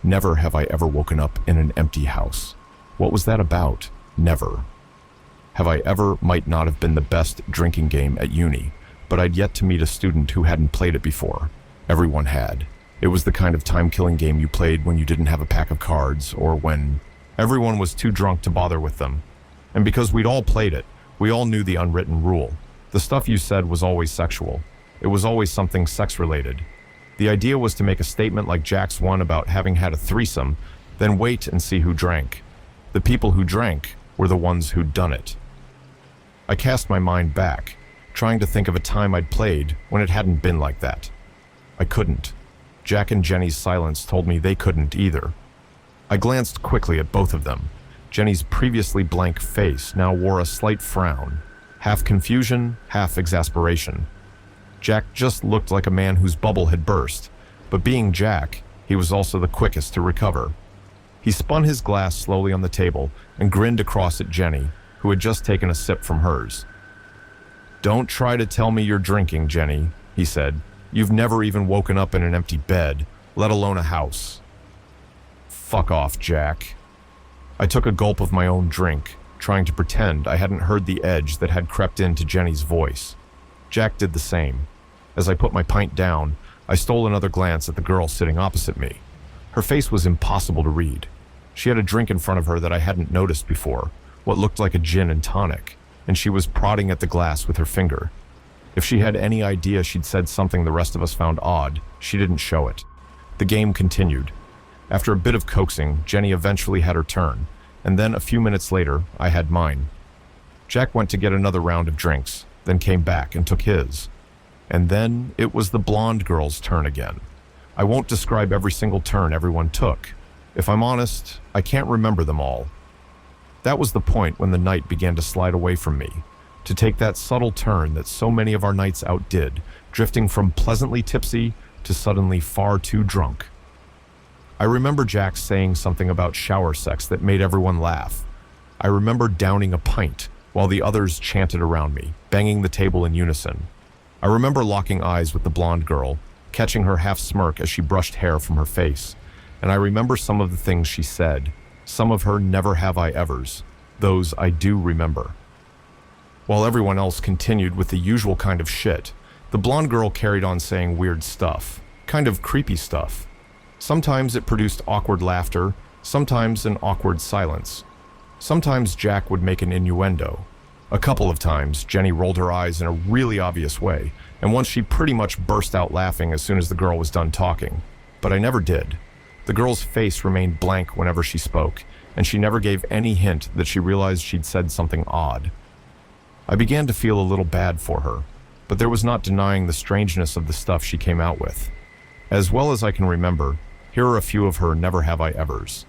Never have I ever woken up in an empty house. What was that about? Never. Have I ever might not have been the best drinking game at uni, but I'd yet to meet a student who hadn't played it before. Everyone had. It was the kind of time-killing game you played when you didn't have a pack of cards, or when everyone was too drunk to bother with them. And because we'd all played it, we all knew the unwritten rule. The stuff you said was always sexual. It was always something sex-related. The idea was to make a statement like Jack's one about having had a threesome, then wait and see who drank. The people who drank were the ones who'd done it. I cast my mind back, trying to think of a time I'd played when it hadn't been like that. I couldn't. Jack and Jenny's silence told me they couldn't either. I glanced quickly at both of them. Jenny's previously blank face now wore a slight frown, half confusion, half exasperation. Jack just looked like a man whose bubble had burst, but being Jack, he was also the quickest to recover. He spun his glass slowly on the table and grinned across at Jenny, who had just taken a sip from hers. "Don't try to tell me you're drinking, Jenny," he said. "You've never even woken up in an empty bed, let alone a house." "Fuck off, Jack." I took a gulp of my own drink, trying to pretend I hadn't heard the edge that had crept into Jenny's voice. Jack did the same. As I put my pint down, I stole another glance at the girl sitting opposite me. Her face was impossible to read. She had a drink in front of her that I hadn't noticed before, what looked like a gin and tonic, and she was prodding at the glass with her finger. If she had any idea she'd said something the rest of us found odd, she didn't show it. The game continued. After a bit of coaxing, Jenny eventually had her turn, and then a few minutes later, I had mine. Jack went to get another round of drinks, then came back and took his. And then it was the blonde girl's turn again. I won't describe every single turn everyone took. If I'm honest, I can't remember them all. That was the point when the night began to slide away from me, to take that subtle turn that so many of our nights outdid, drifting from pleasantly tipsy to suddenly far too drunk. I remember Jack saying something about shower sex that made everyone laugh. I remember downing a pint while the others chanted around me, banging the table in unison. I remember locking eyes with the blonde girl, catching her half smirk as she brushed hair from her face. And I remember some of the things she said, some of her never have I evers. Those I do remember. While everyone else continued with the usual kind of shit, the blonde girl carried on saying weird stuff, kind of creepy stuff. Sometimes it produced awkward laughter, sometimes an awkward silence. Sometimes Jack would make an innuendo. A couple of times, Jenny rolled her eyes in a really obvious way, and once she pretty much burst out laughing as soon as the girl was done talking. But I never did. The girl's face remained blank whenever she spoke, and she never gave any hint that she realized she'd said something odd. I began to feel a little bad for her, but there was not denying the strangeness of the stuff she came out with. As well as I can remember, here are a few of her never have I evers.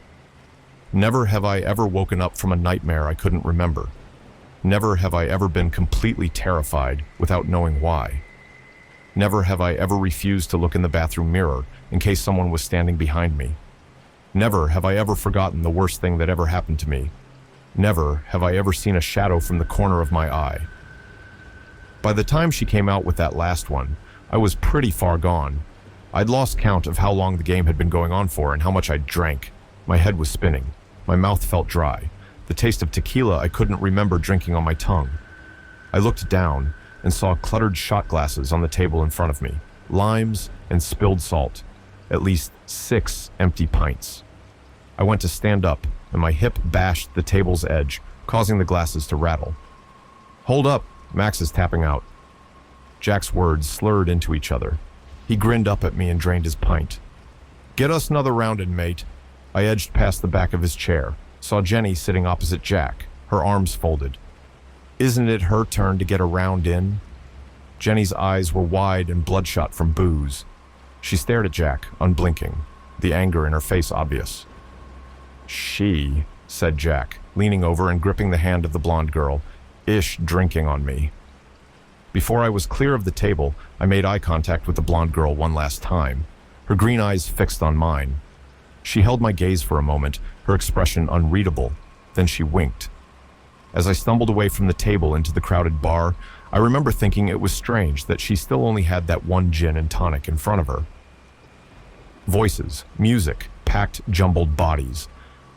Never have I ever woken up from a nightmare I couldn't remember. Never have I ever been completely terrified without knowing why. Never have I ever refused to look in the bathroom mirror in case someone was standing behind me. Never have I ever forgotten the worst thing that ever happened to me. Never have I ever seen a shadow from the corner of my eye. By the time she came out with that last one, I was pretty far gone. I'd lost count of how long the game had been going on for and how much I'd drank. My head was spinning. My mouth felt dry. The taste of tequila I couldn't remember drinking on my tongue. I looked down and saw cluttered shot glasses on the table in front of me, limes and spilled salt, at least 6 empty pints. I went to stand up, and my hip bashed the table's edge, causing the glasses to rattle. "Hold up, Max is tapping out." Jack's words slurred into each other. He grinned up at me and drained his pint. "Get us another round in, mate." I edged past the back of his chair, saw Jenny sitting opposite Jack, her arms folded. Isn't it her turn to get a round in? Jenny's eyes were wide and bloodshot from booze. She stared at Jack, unblinking, the anger in her face obvious. She, said Jack, leaning over and gripping the hand of the blonde girl, ish drinking on me. Before I was clear of the table, I made eye contact with the blonde girl one last time, her green eyes fixed on mine. She held my gaze for a moment, her expression unreadable, then she winked. As I stumbled away from the table into the crowded bar, I remember thinking it was strange that she still only had that one gin and tonic in front of her. Voices, music, packed, jumbled bodies.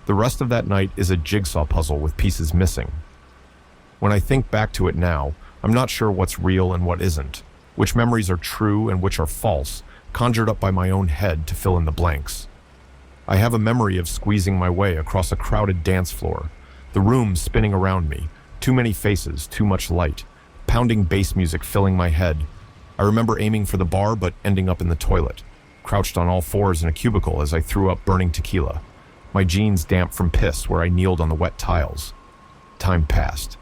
The rest of that night is a jigsaw puzzle with pieces missing. When I think back to it now, I'm not sure what's real and what isn't, which memories are true and which are false, conjured up by my own head to fill in the blanks. I have a memory of squeezing my way across a crowded dance floor, the room spinning around me, too many faces, too much light, pounding bass music filling my head. I remember aiming for the bar but ending up in the toilet, crouched on all fours in a cubicle as I threw up burning tequila, my jeans damp from piss where I kneeled on the wet tiles. Time passed.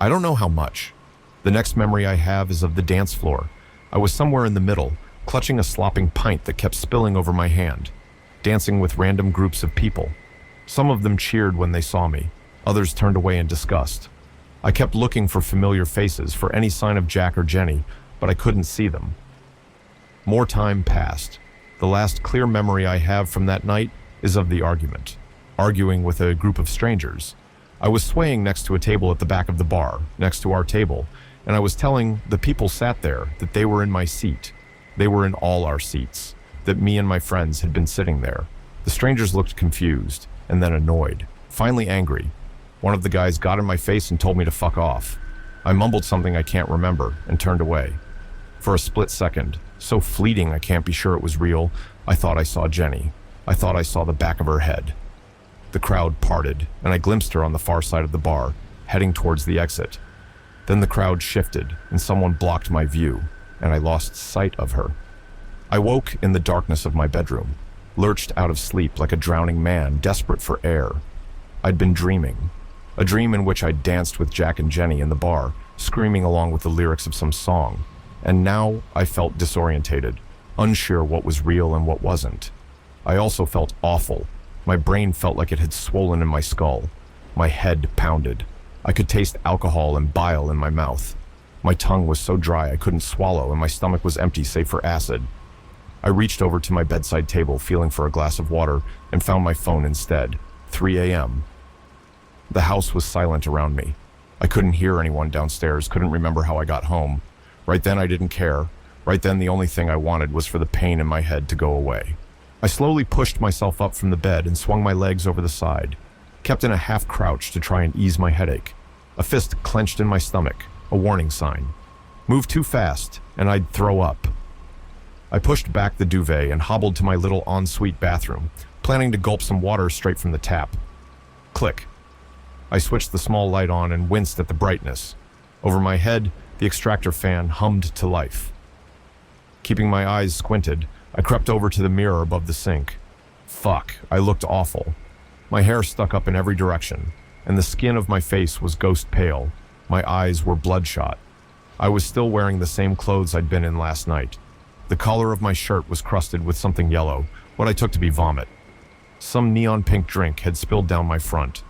I don't know how much. The next memory I have is of the dance floor. I was somewhere in the middle, clutching a slopping pint that kept spilling over my hand, dancing with random groups of people. Some of them cheered when they saw me, others turned away in disgust. I kept looking for familiar faces, for any sign of Jack or Jenny, but I couldn't see them. More time passed. The last clear memory I have from that night is of the argument, arguing with a group of strangers. I was swaying next to a table at the back of the bar, next to our table, and I was telling the people sat there that they were in my seat. They were in all our seats, that me and my friends had been sitting there. The strangers looked confused, and then annoyed, finally angry. One of the guys got in my face and told me to fuck off. I mumbled something I can't remember and turned away. For a split second, so fleeting I can't be sure it was real, I thought I saw Jenny. I thought I saw the back of her head. The crowd parted, and I glimpsed her on the far side of the bar, heading towards the exit. Then the crowd shifted, and someone blocked my view, and I lost sight of her. I woke in the darkness of my bedroom, lurched out of sleep like a drowning man, desperate for air. I'd been dreaming, a dream in which I'd danced with Jack and Jenny in the bar, screaming along with the lyrics of some song, and now I felt disorientated, unsure what was real and what wasn't. I also felt awful. My brain felt like it had swollen in my skull. My head pounded. I could taste alcohol and bile in my mouth. My tongue was so dry I couldn't swallow, and my stomach was empty save for acid. I reached over to my bedside table, feeling for a glass of water, and found my phone instead. 3 a.m. The house was silent around me. I couldn't hear anyone downstairs, couldn't remember how I got home. Right then I didn't care. Right then the only thing I wanted was for the pain in my head to go away. I slowly pushed myself up from the bed and swung my legs over the side, kept in a half crouch to try and ease my headache. A fist clenched in my stomach, a warning sign. Move too fast, and I'd throw up. I pushed back the duvet and hobbled to my little ensuite bathroom, planning to gulp some water straight from the tap. Click. I switched the small light on and winced at the brightness. Over my head, the extractor fan hummed to life. Keeping my eyes squinted, I crept over to the mirror above the sink. Fuck, I looked awful. My hair stuck up in every direction, and the skin of my face was ghost pale. My eyes were bloodshot. I was still wearing the same clothes I'd been in last night. The collar of my shirt was crusted with something yellow, what I took to be vomit. Some neon pink drink had spilled down my front.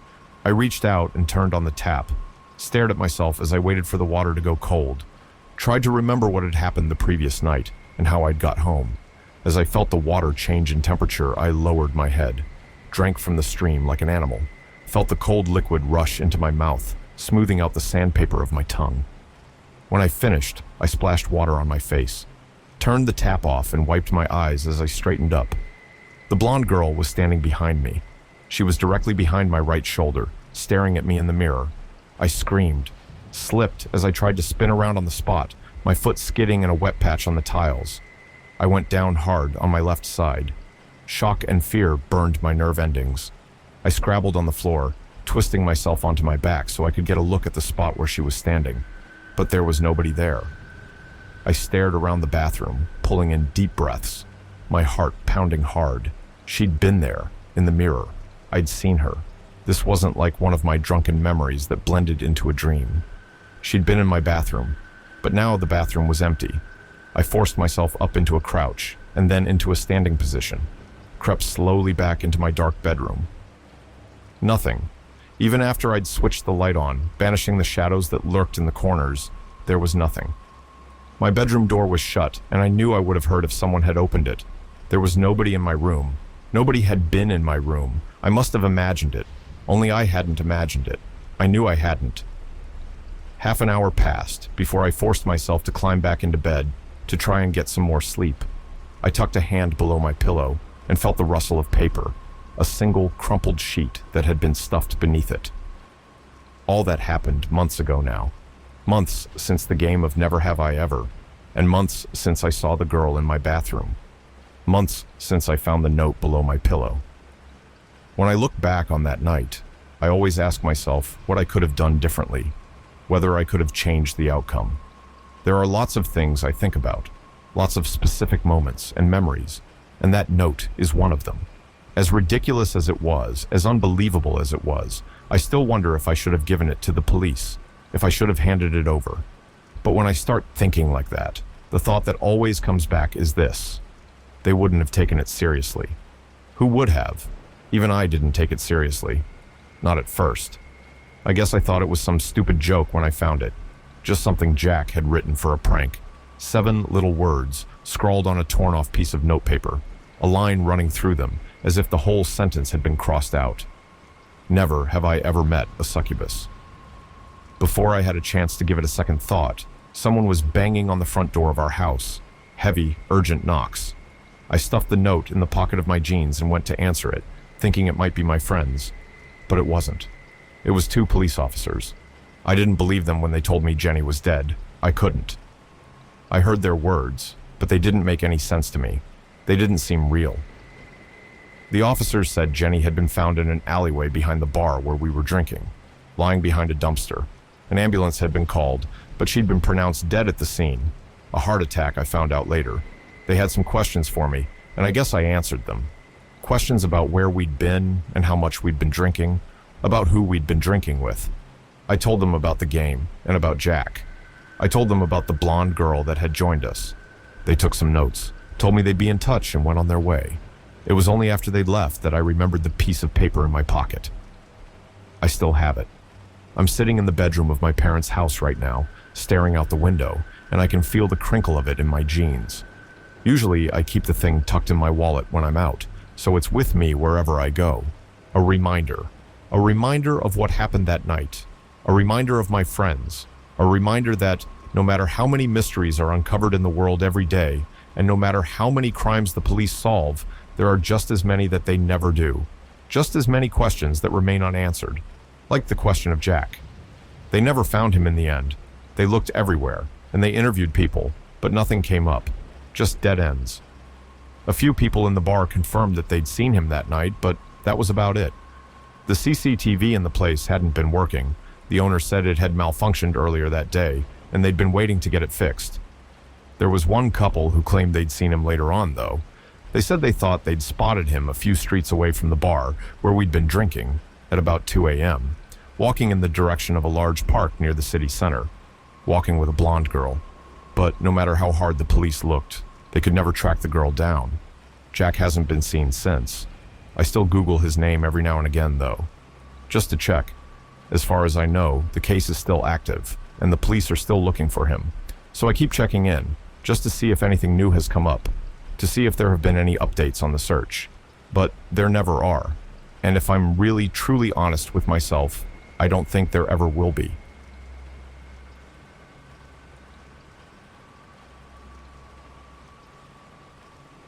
I reached out and turned on the tap, stared at myself as I waited for the water to go cold, tried to remember what had happened the previous night and how I'd got home. As I felt the water change in temperature, I lowered my head, drank from the stream like an animal, felt the cold liquid rush into my mouth, smoothing out the sandpaper of my tongue. When I finished, I splashed water on my face, turned the tap off and wiped my eyes as I straightened up. The blonde girl was standing behind me. She was directly behind my right shoulder, staring at me in the mirror. I screamed, slipped as I tried to spin around on the spot, my foot skidding in a wet patch on the tiles. I went down hard on my left side. Shock and fear burned my nerve endings. I scrabbled on the floor, twisting myself onto my back so I could get a look at the spot where she was standing. But there was nobody there. I stared around the bathroom, pulling in deep breaths, my heart pounding hard. She'd been there, in the mirror. I'd seen her. This wasn't like one of my drunken memories that blended into a dream. She'd been in my bathroom, but now the bathroom was empty. I forced myself up into a crouch, and then into a standing position, crept slowly back into my dark bedroom. Nothing. Even after I'd switched the light on, banishing the shadows that lurked in the corners, there was nothing. My bedroom door was shut, and I knew I would have heard if someone had opened it. There was nobody in my room. Nobody had been in my room. I must have imagined it. Only I hadn't imagined it. I knew I hadn't. Half an hour passed before I forced myself to climb back into bed to try and get some more sleep. I tucked a hand below my pillow and felt the rustle of paper, a single crumpled sheet that had been stuffed beneath it. All that happened months ago now. Months since the game of Never Have I Ever, and months since I saw the girl in my bathroom. Months since I found the note below my pillow. When I look back on that night, I always ask myself what I could have done differently, whether I could have changed the outcome. There are lots of things I think about, lots of specific moments and memories, and that note is one of them. As ridiculous as it was, as unbelievable as it was, I still wonder if I should have given it to the police, if I should have handed it over. But when I start thinking like that, the thought that always comes back is this: they wouldn't have taken it seriously. Who would have? Even I didn't take it seriously. Not at first. I guess I thought it was some stupid joke when I found it. Just something Jack had written for a prank. 7 little words scrawled on a torn-off piece of notepaper, a line running through them, as if the whole sentence had been crossed out. Never have I ever met a succubus. Before I had a chance to give it a second thought, someone was banging on the front door of our house. Heavy, urgent knocks. I stuffed the note in the pocket of my jeans and went to answer it, thinking it might be my friends. But it wasn't. It was 2 police officers. I didn't believe them when they told me Jenny was dead. I couldn't. I heard their words, but they didn't make any sense to me. They didn't seem real. The officers said Jenny had been found in an alleyway behind the bar where we were drinking, lying behind a dumpster. An ambulance had been called, but she'd been pronounced dead at the scene. A heart attack, I found out later. They had some questions for me, and I guess I answered them. Questions about where we'd been and how much we'd been drinking, about who we'd been drinking with. I told them about the game and about Jack. I told them about the blonde girl that had joined us. They took some notes, told me they'd be in touch, and went on their way. It was only after they'd left that I remembered the piece of paper in my pocket. I still have it. I'm sitting in the bedroom of my parents' house right now, staring out the window, and I can feel the crinkle of it in my jeans. Usually, I keep the thing tucked in my wallet when I'm out, so it's with me wherever I go. A reminder. A reminder of what happened that night. A reminder of my friends. A reminder that no matter how many mysteries are uncovered in the world every day, and no matter how many crimes the police solve, there are just as many that they never do. Just as many questions that remain unanswered. Like the question of Jack. They never found him in the end. They looked everywhere, and they interviewed people, but nothing came up. Just dead ends. A few people in the bar confirmed that they'd seen him that night, but that was about it. The CCTV in the place hadn't been working. The owner said it had malfunctioned earlier that day, and they'd been waiting to get it fixed. There was one couple who claimed they'd seen him later on, though. They said they thought they'd spotted him a few streets away from the bar, where we'd been drinking, at about 2 a.m., walking in the direction of a large park near the city center, walking with a blonde girl. But no matter how hard the police looked, they could never track the girl down. Jack hasn't been seen since. I still Google his name every now and again, though, just to check. As far as I know, the case is still active, and the police are still looking for him. So I keep checking in, just to see if anything new has come up, to see if there have been any updates on the search. But there never are. And if I'm really, truly honest with myself, I don't think there ever will be.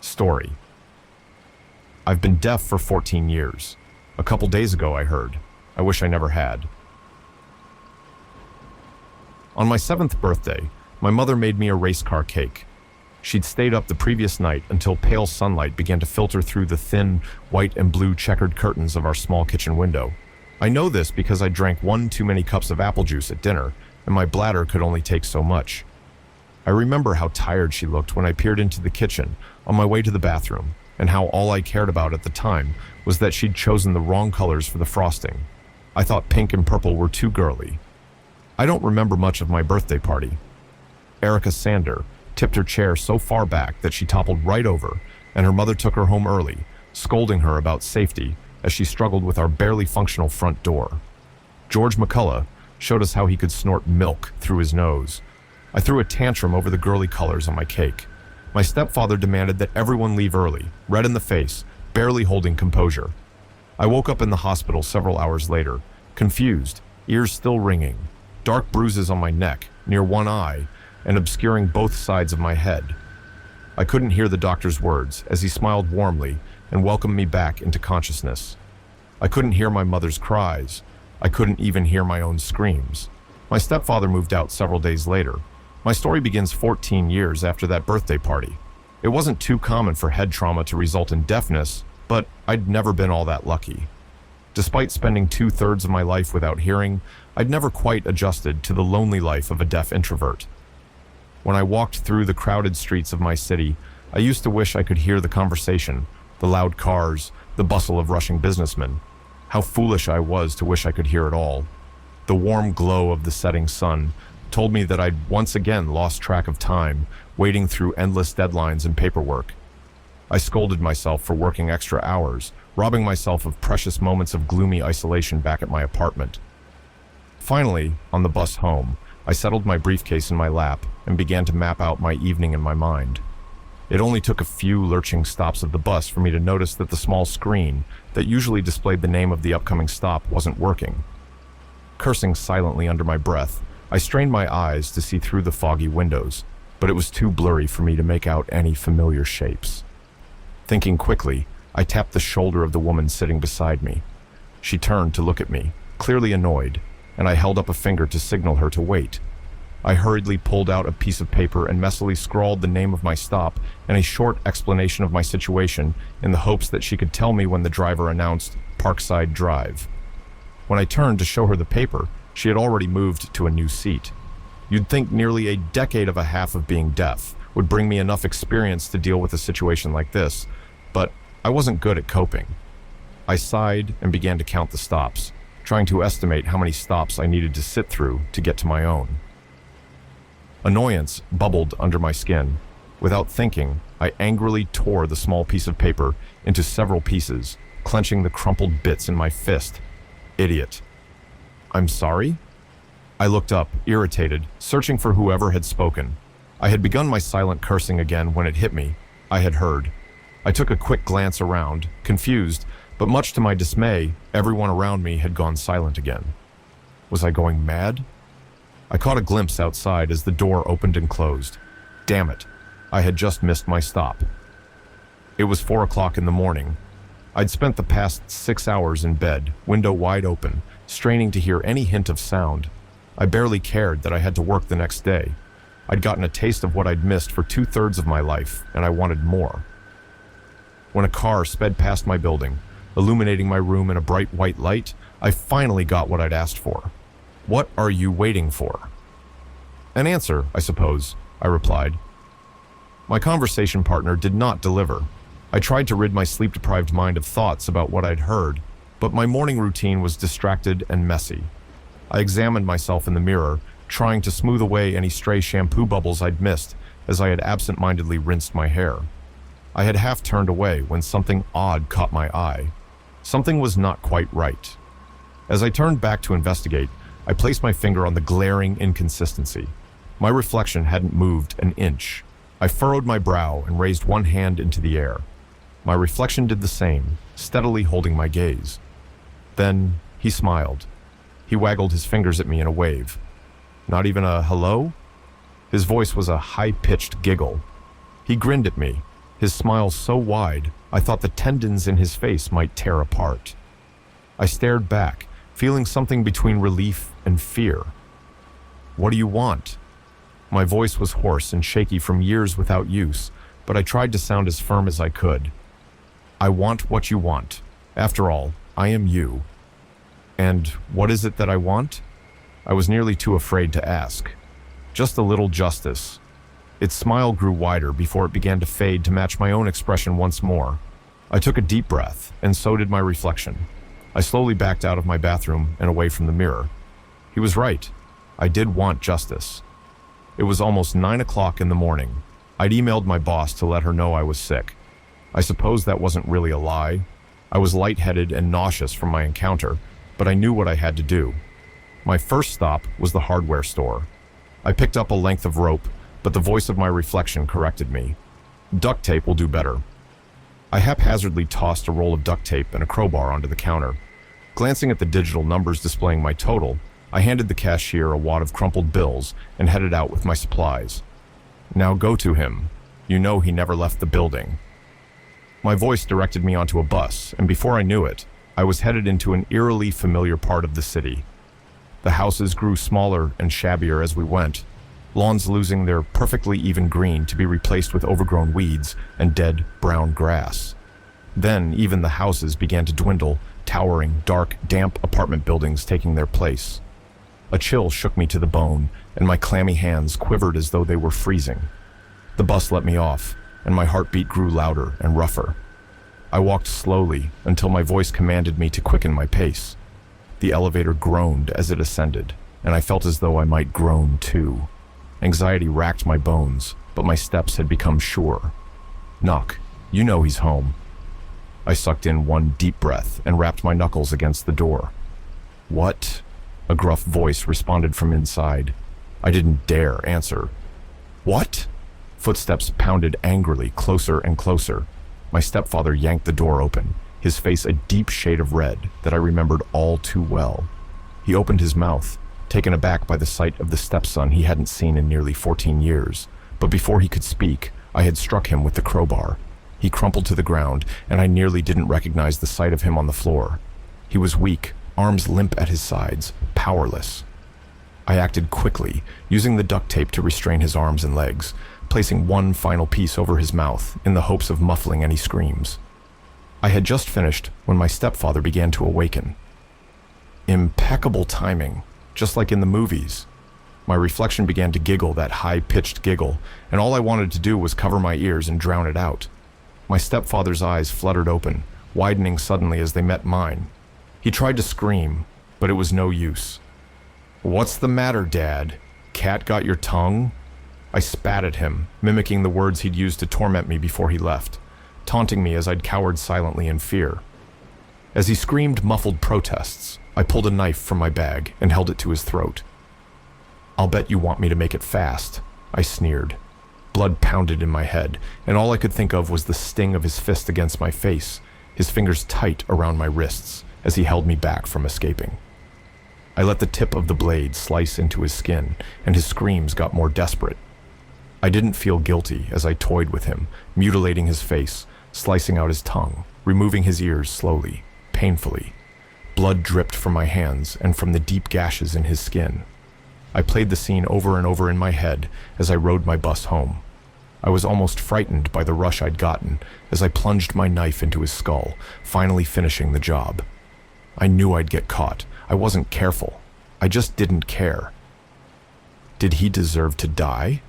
Story. I've been deaf for 14 years. A couple days ago, I heard. I wish I never had. On my 7th birthday, my mother made me a race car cake. She'd stayed up the previous night until pale sunlight began to filter through the thin, white and blue checkered curtains of our small kitchen window. I know this because I drank 1 too many cups of apple juice at dinner, and my bladder could only take so much. I remember how tired she looked when I peered into the kitchen on my way to the bathroom, and how all I cared about at the time was that she'd chosen the wrong colors for the frosting. I thought pink and purple were too girly. I don't remember much of my birthday party. Erica Sander tipped her chair so far back that she toppled right over, and her mother took her home early, scolding her about safety as she struggled with our barely functional front door. George McCullough showed us how he could snort milk through his nose. I threw a tantrum over the girly colors on my cake. My stepfather demanded that everyone leave early, red in the face, barely holding composure. I woke up in the hospital several hours later, confused, ears still ringing, dark bruises on my neck, near one eye, and obscuring both sides of my head. I couldn't hear the doctor's words as he smiled warmly and welcomed me back into consciousness. I couldn't hear my mother's cries. I couldn't even hear my own screams. My stepfather moved out several days later. My story begins 14 years after that birthday party. It wasn't too common for head trauma to result in deafness, but I'd never been all that lucky. Despite spending 2/3 of my life without hearing, I'd never quite adjusted to the lonely life of a deaf introvert. When I walked through the crowded streets of my city, I used to wish I could hear the conversation, the loud cars, the bustle of rushing businessmen. How foolish I was to wish I could hear it all. The warm glow of the setting sun told me that I'd once again lost track of time, wading through endless deadlines and paperwork. I scolded myself for working extra hours, robbing myself of precious moments of gloomy isolation back at my apartment. Finally, on the bus home, I settled my briefcase in my lap and began to map out my evening in my mind. It only took a few lurching stops of the bus for me to notice that the small screen that usually displayed the name of the upcoming stop wasn't working. Cursing silently under my breath, I strained my eyes to see through the foggy windows, but it was too blurry for me to make out any familiar shapes. Thinking quickly, I tapped the shoulder of the woman sitting beside me. She turned to look at me, clearly annoyed, and I held up a finger to signal her to wait. I hurriedly pulled out a piece of paper and messily scrawled the name of my stop and a short explanation of my situation in the hopes that she could tell me when the driver announced Parkside Drive. When I turned to show her the paper, she had already moved to a new seat. You'd think nearly a decade of a half of being deaf would bring me enough experience to deal with a situation like this, but I wasn't good at coping. I sighed and began to count the stops, trying to estimate how many stops I needed to sit through to get to my own. Annoyance bubbled under my skin. Without thinking, I angrily tore the small piece of paper into several pieces, clenching the crumpled bits in my fist. Idiot. I'm sorry? I looked up, irritated, searching for whoever had spoken. I had begun my silent cursing again when it hit me. I had heard. I took a quick glance around, confused, but much to my dismay, everyone around me had gone silent again. Was I going mad? I caught a glimpse outside as the door opened and closed. Damn it, I had just missed my stop. It was 4 o'clock in the morning. I'd spent the past 6 hours in bed, window wide open, straining to hear any hint of sound. I barely cared that I had to work the next day. I'd gotten a taste of what I'd missed for 2/3 of my life, and I wanted more. When a car sped past my building, illuminating my room in a bright white light, I finally got what I'd asked for. What are you waiting for? An answer, I suppose, I replied. My conversation partner did not deliver. I tried to rid my sleep-deprived mind of thoughts about what I'd heard, but my morning routine was distracted and messy. I examined myself in the mirror, trying to smooth away any stray shampoo bubbles I'd missed as I had absent-mindedly rinsed my hair. I had half turned away when something odd caught my eye. Something was not quite right. As I turned back to investigate, I placed my finger on the glaring inconsistency. My reflection hadn't moved an inch. I furrowed my brow and raised one hand into the air. My reflection did the same, steadily holding my gaze. Then he smiled. He waggled his fingers at me in a wave. Not even a hello? His voice was a high-pitched giggle. He grinned at me, his smile so wide I thought the tendons in his face might tear apart. I stared back, feeling something between relief and fear. What do you want? My voice was hoarse and shaky from years without use, but I tried to sound as firm as I could. I want what you want. After all, I am you. And what is it that I want? I was nearly too afraid to ask. Just a little justice. Its smile grew wider before it began to fade to match my own expression once more. I took a deep breath, and so did my reflection. I slowly backed out of my bathroom and away from the mirror. He was right. I did want justice. It was almost 9 o'clock in the morning. I'd emailed my boss to let her know I was sick. I suppose that wasn't really a lie. I was lightheaded and nauseous from my encounter, but I knew what I had to do. My first stop was the hardware store. I picked up a length of rope, but the voice of my reflection corrected me. Duct tape will do better. I haphazardly tossed a roll of duct tape and a crowbar onto the counter. Glancing at the digital numbers displaying my total, I handed the cashier a wad of crumpled bills and headed out with my supplies. Now go to him. You know he never left the building. My voice directed me onto a bus, and before I knew it, I was headed into an eerily familiar part of the city. The houses grew smaller and shabbier as we went, lawns losing their perfectly even green to be replaced with overgrown weeds and dead brown grass. Then even the houses began to dwindle, towering, dark, damp apartment buildings taking their place. A chill shook me to the bone, and my clammy hands quivered as though they were freezing. The bus let me off, and my heartbeat grew louder and rougher. I walked slowly until my voice commanded me to quicken my pace. The elevator groaned as it ascended, and I felt as though I might groan too. Anxiety racked my bones, but my steps had become sure. Knock. You know he's home. I sucked in one deep breath and rapped my knuckles against the door. What? A gruff voice responded from inside. I didn't dare answer. What? Footsteps pounded angrily, closer and closer. My stepfather yanked the door open, his face a deep shade of red that I remembered all too well. He opened his mouth, taken aback by the sight of the stepson he hadn't seen in nearly 14 years. But before he could speak, I had struck him with the crowbar. He crumpled to the ground, and I nearly didn't recognize the sight of him on the floor. He was weak, arms limp at his sides, powerless. I acted quickly, using the duct tape to restrain his arms and legs, placing one final piece over his mouth in the hopes of muffling any screams. I had just finished when my stepfather began to awaken. Impeccable timing, just like in the movies. My reflection began to giggle that high-pitched giggle, and all I wanted to do was cover my ears and drown it out. My stepfather's eyes fluttered open, widening suddenly as they met mine. He tried to scream, but it was no use. "What's the matter, Dad? Cat got your tongue?" I spat at him, mimicking the words he'd used to torment me before he left, taunting me as I'd cowered silently in fear. As he screamed muffled protests, I pulled a knife from my bag and held it to his throat. "I'll bet you want me to make it fast," I sneered. Blood pounded in my head, and all I could think of was the sting of his fist against my face, his fingers tight around my wrists as he held me back from escaping. I let the tip of the blade slice into his skin, and his screams got more desperate. I didn't feel guilty as I toyed with him, mutilating his face, slicing out his tongue, removing his ears slowly, painfully. Blood dripped from my hands and from the deep gashes in his skin. I played the scene over and over in my head as I rode my bus home. I was almost frightened by the rush I'd gotten as I plunged my knife into his skull, finally finishing the job. I knew I'd get caught. I wasn't careful. I just didn't care. Did he deserve to die?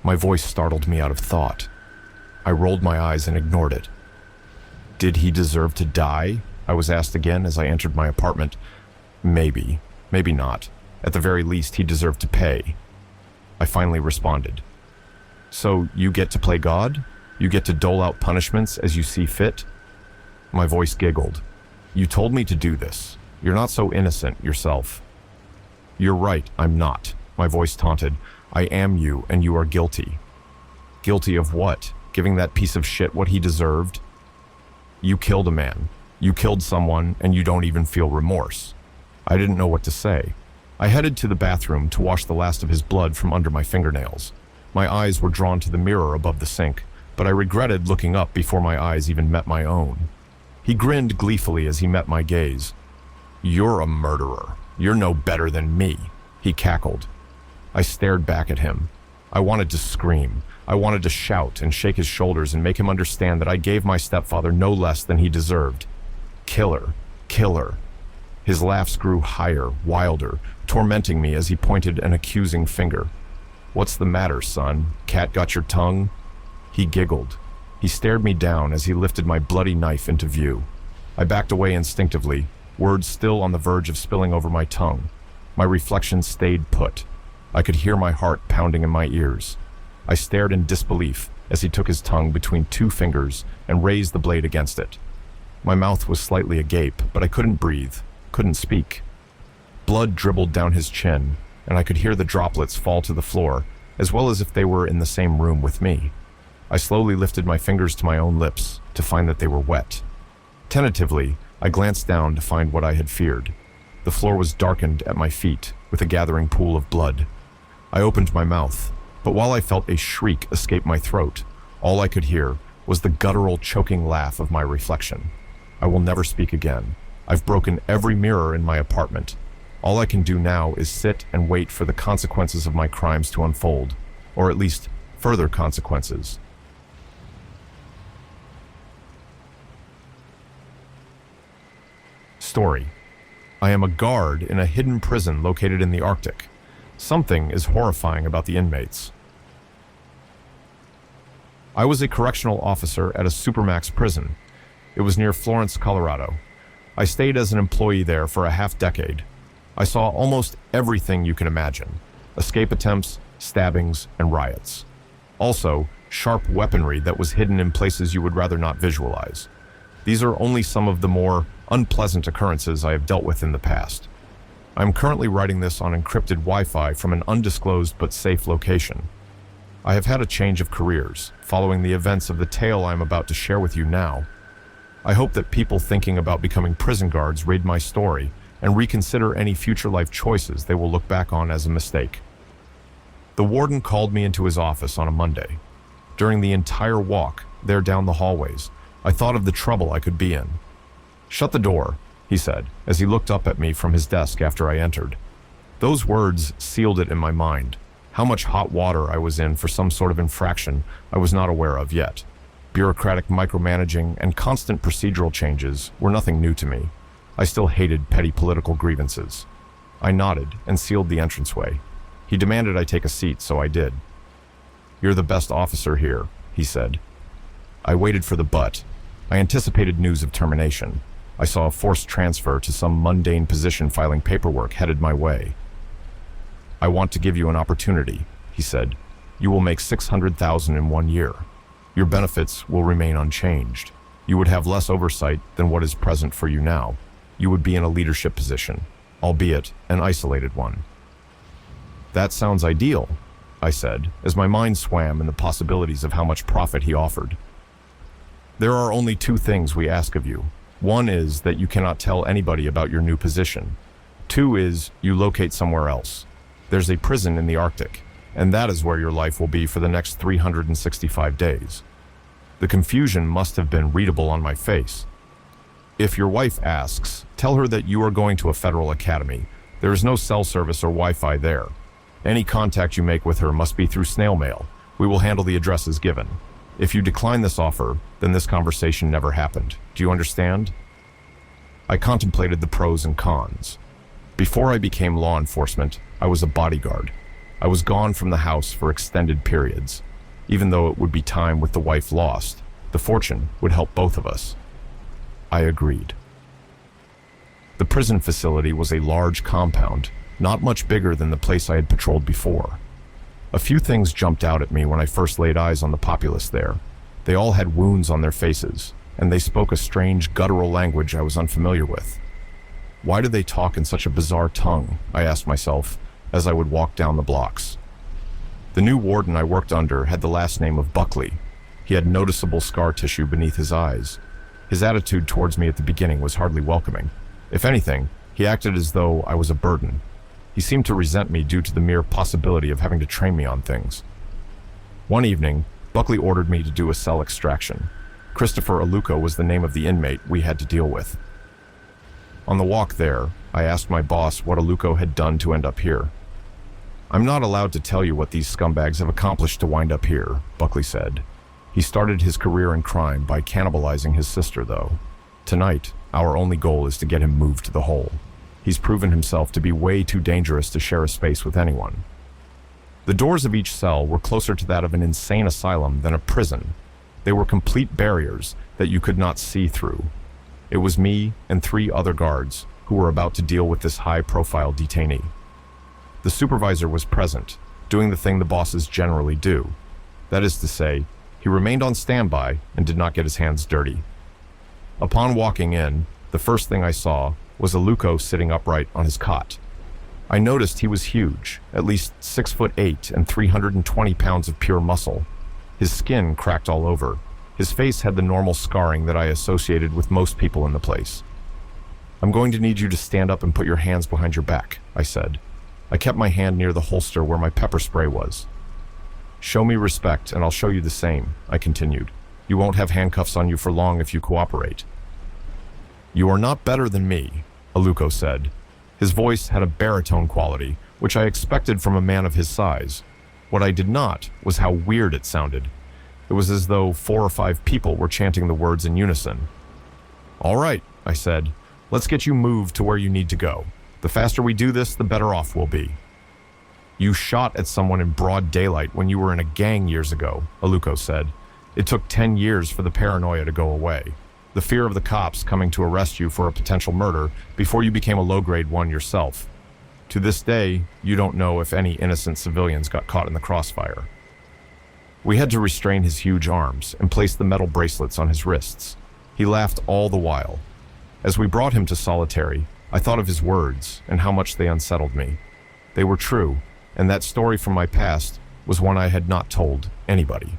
My voice startled me out of thought. I rolled my eyes and ignored it. Did he deserve to die? I was asked again as I entered my apartment. Maybe, maybe not. At the very least, he deserved to pay. I finally responded. So you get to play God? You get to dole out punishments as you see fit? My voice giggled. You told me to do this. You're not so innocent yourself. You're right, I'm not. My voice taunted. I am you, and you are guilty. Guilty of what? Giving that piece of shit what he deserved? You killed a man. You killed someone, and you don't even feel remorse. I didn't know what to say. I headed to the bathroom to wash the last of his blood from under my fingernails. My eyes were drawn to the mirror above the sink, but I regretted looking up before my eyes even met my own. He grinned gleefully as he met my gaze. You're a murderer. You're no better than me, he cackled. I stared back at him. I wanted to scream. I wanted to shout and shake his shoulders and make him understand that I gave my stepfather no less than he deserved. Killer, killer. His laughs grew higher, wilder, tormenting me as he pointed an accusing finger. "What's the matter, son? Cat got your tongue?" He giggled. He stared me down as he lifted my bloody knife into view. I backed away instinctively, words still on the verge of spilling over my tongue. My reflection stayed put. I could hear my heart pounding in my ears. I stared in disbelief as he took his tongue between two fingers and raised the blade against it. My mouth was slightly agape, but I couldn't breathe, couldn't speak. Blood dribbled down his chin, and I could hear the droplets fall to the floor, as well as if they were in the same room with me. I slowly lifted my fingers to my own lips to find that they were wet. Tentatively, I glanced down to find what I had feared. The floor was darkened at my feet with a gathering pool of blood. I opened my mouth, but while I felt a shriek escape my throat, all I could hear was the guttural, choking laugh of my reflection. I will never speak again. I've broken every mirror in my apartment. All I can do now is sit and wait for the consequences of my crimes to unfold, or at least further consequences. Story. I am a guard in a hidden prison located in the Arctic. Something is horrifying about the inmates. I was a correctional officer at a supermax prison. It was near Florence, Colorado. I stayed as an employee there for a half-decade. I saw almost everything you can imagine: escape attempts, stabbings, and riots. Also, sharp weaponry that was hidden in places you would rather not visualize. These are only some of the more unpleasant occurrences I have dealt with in the past. I am currently writing this on encrypted Wi-Fi from an undisclosed but safe location. I have had a change of careers, following the events of the tale I am about to share with you now. I hope that people thinking about becoming prison guards read my story and reconsider any future life choices they will look back on as a mistake. The warden called me into his office on a Monday. During the entire walk, there down the hallways, I thought of the trouble I could be in. "Shut the door," he said, as he looked up at me from his desk after I entered. Those words sealed it in my mind. How much hot water I was in for some sort of infraction I was not aware of yet. Bureaucratic micromanaging and constant procedural changes were nothing new to me. I still hated petty political grievances. I nodded and sealed the entranceway. He demanded I take a seat, so I did. "You're the best officer here," he said. I waited for the but. I anticipated news of termination. I saw a forced transfer to some mundane position filing paperwork headed my way. "I want to give you an opportunity," he said. "You will make $600,000 in 1 year. Your benefits will remain unchanged. You would have less oversight than what is present for you now. You would be in a leadership position, albeit an isolated one." "That sounds ideal," I said, as my mind swam in the possibilities of how much profit he offered. "There are only 2 things we ask of you. One is that you cannot tell anybody about your new position. 2 is you locate somewhere else. There's a prison in the Arctic, and that is where your life will be for the next 365 days. The confusion must have been readable on my face. "If your wife asks, tell her that you are going to a federal academy. There is no cell service or Wi-Fi there. Any contact you make with her must be through snail mail. We will handle the addresses given. If you decline this offer, then this conversation never happened. Do you understand?" I contemplated the pros and cons. Before I became law enforcement, I was a bodyguard. I was gone from the house for extended periods. Even though it would be time with the wife lost, the fortune would help both of us. I agreed. The prison facility was a large compound, not much bigger than the place I had patrolled before. A few things jumped out at me when I first laid eyes on the populace there. They all had wounds on their faces, and they spoke a strange guttural language I was unfamiliar with. Why do they talk in such a bizarre tongue? I asked myself as I would walk down the blocks. The new warden I worked under had the last name of Buckley. He had noticeable scar tissue beneath his eyes. His attitude towards me at the beginning was hardly welcoming. If anything, he acted as though I was a burden. He seemed to resent me due to the mere possibility of having to train me on things. One evening, Buckley ordered me to do a cell extraction. Christopher Aluko was the name of the inmate we had to deal with. On the walk there, I asked my boss what Aluko had done to end up here. "I'm not allowed to tell you what these scumbags have accomplished to wind up here," Buckley said. "He started his career in crime by cannibalizing his sister, though. Tonight, our only goal is to get him moved to the hole. He's proven himself to be way too dangerous to share a space with anyone." The doors of each cell were closer to that of an insane asylum than a prison. They were complete barriers that you could not see through. It was me and 3 other guards who were about to deal with this high-profile detainee. The supervisor was present, doing the thing the bosses generally do. That is to say, he remained on standby and did not get his hands dirty. Upon walking in, the first thing I saw was Aluko sitting upright on his cot. I noticed he was huge, at least 6'8" and 320 pounds of pure muscle. His skin cracked all over. His face had the normal scarring that I associated with most people in the place. "I'm going to need you to stand up and put your hands behind your back," I said. I kept my hand near the holster where my pepper spray was. "Show me respect and I'll show you the same," I continued. "You won't have handcuffs on you for long if you cooperate." "You are not better than me," Aluko said. His voice had a baritone quality, which I expected from a man of his size. What I did not was how weird it sounded. It was as though 4 or 5 people were chanting the words in unison. "All right," I said. "Let's get you moved to where you need to go. The faster we do this, the better off we'll be." "You shot at someone in broad daylight when you were in a gang years ago," Aluko said. "It took 10 years for the paranoia to go away. The fear of the cops coming to arrest you for a potential murder before you became a low-grade one yourself. To this day, you don't know if any innocent civilians got caught in the crossfire." We had to restrain his huge arms and place the metal bracelets on his wrists. He laughed all the while. As we brought him to solitary, I thought of his words and how much they unsettled me. They were true, and that story from my past was one I had not told anybody.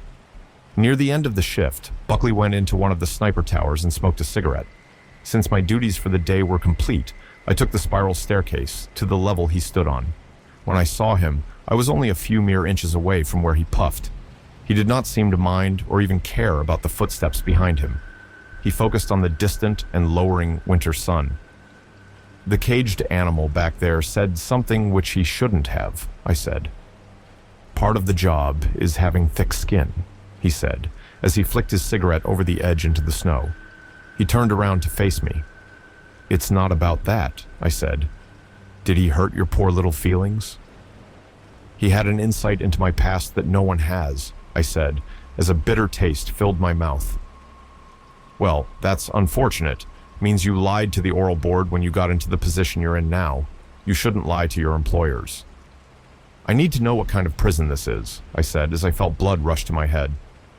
Near the end of the shift, Buckley went into one of the sniper towers and smoked a cigarette. Since my duties for the day were complete, I took the spiral staircase to the level he stood on. When I saw him, I was only a few mere inches away from where he puffed. He did not seem to mind or even care about the footsteps behind him. He focused on the distant and lowering winter sun. "The caged animal back there said something which he shouldn't have," I said. "Part of the job is having thick skin," he said, as he flicked his cigarette over the edge into the snow. He turned around to face me. "It's not about that," I said. "Did he hurt your poor little feelings?" "He had an insight into my past that no one has," I said, as a bitter taste filled my mouth. "Well, that's unfortunate. Means you lied to the oral board when you got into the position you're in now. You shouldn't lie to your employers." "I need to know what kind of prison this is," I said as I felt blood rush to my head.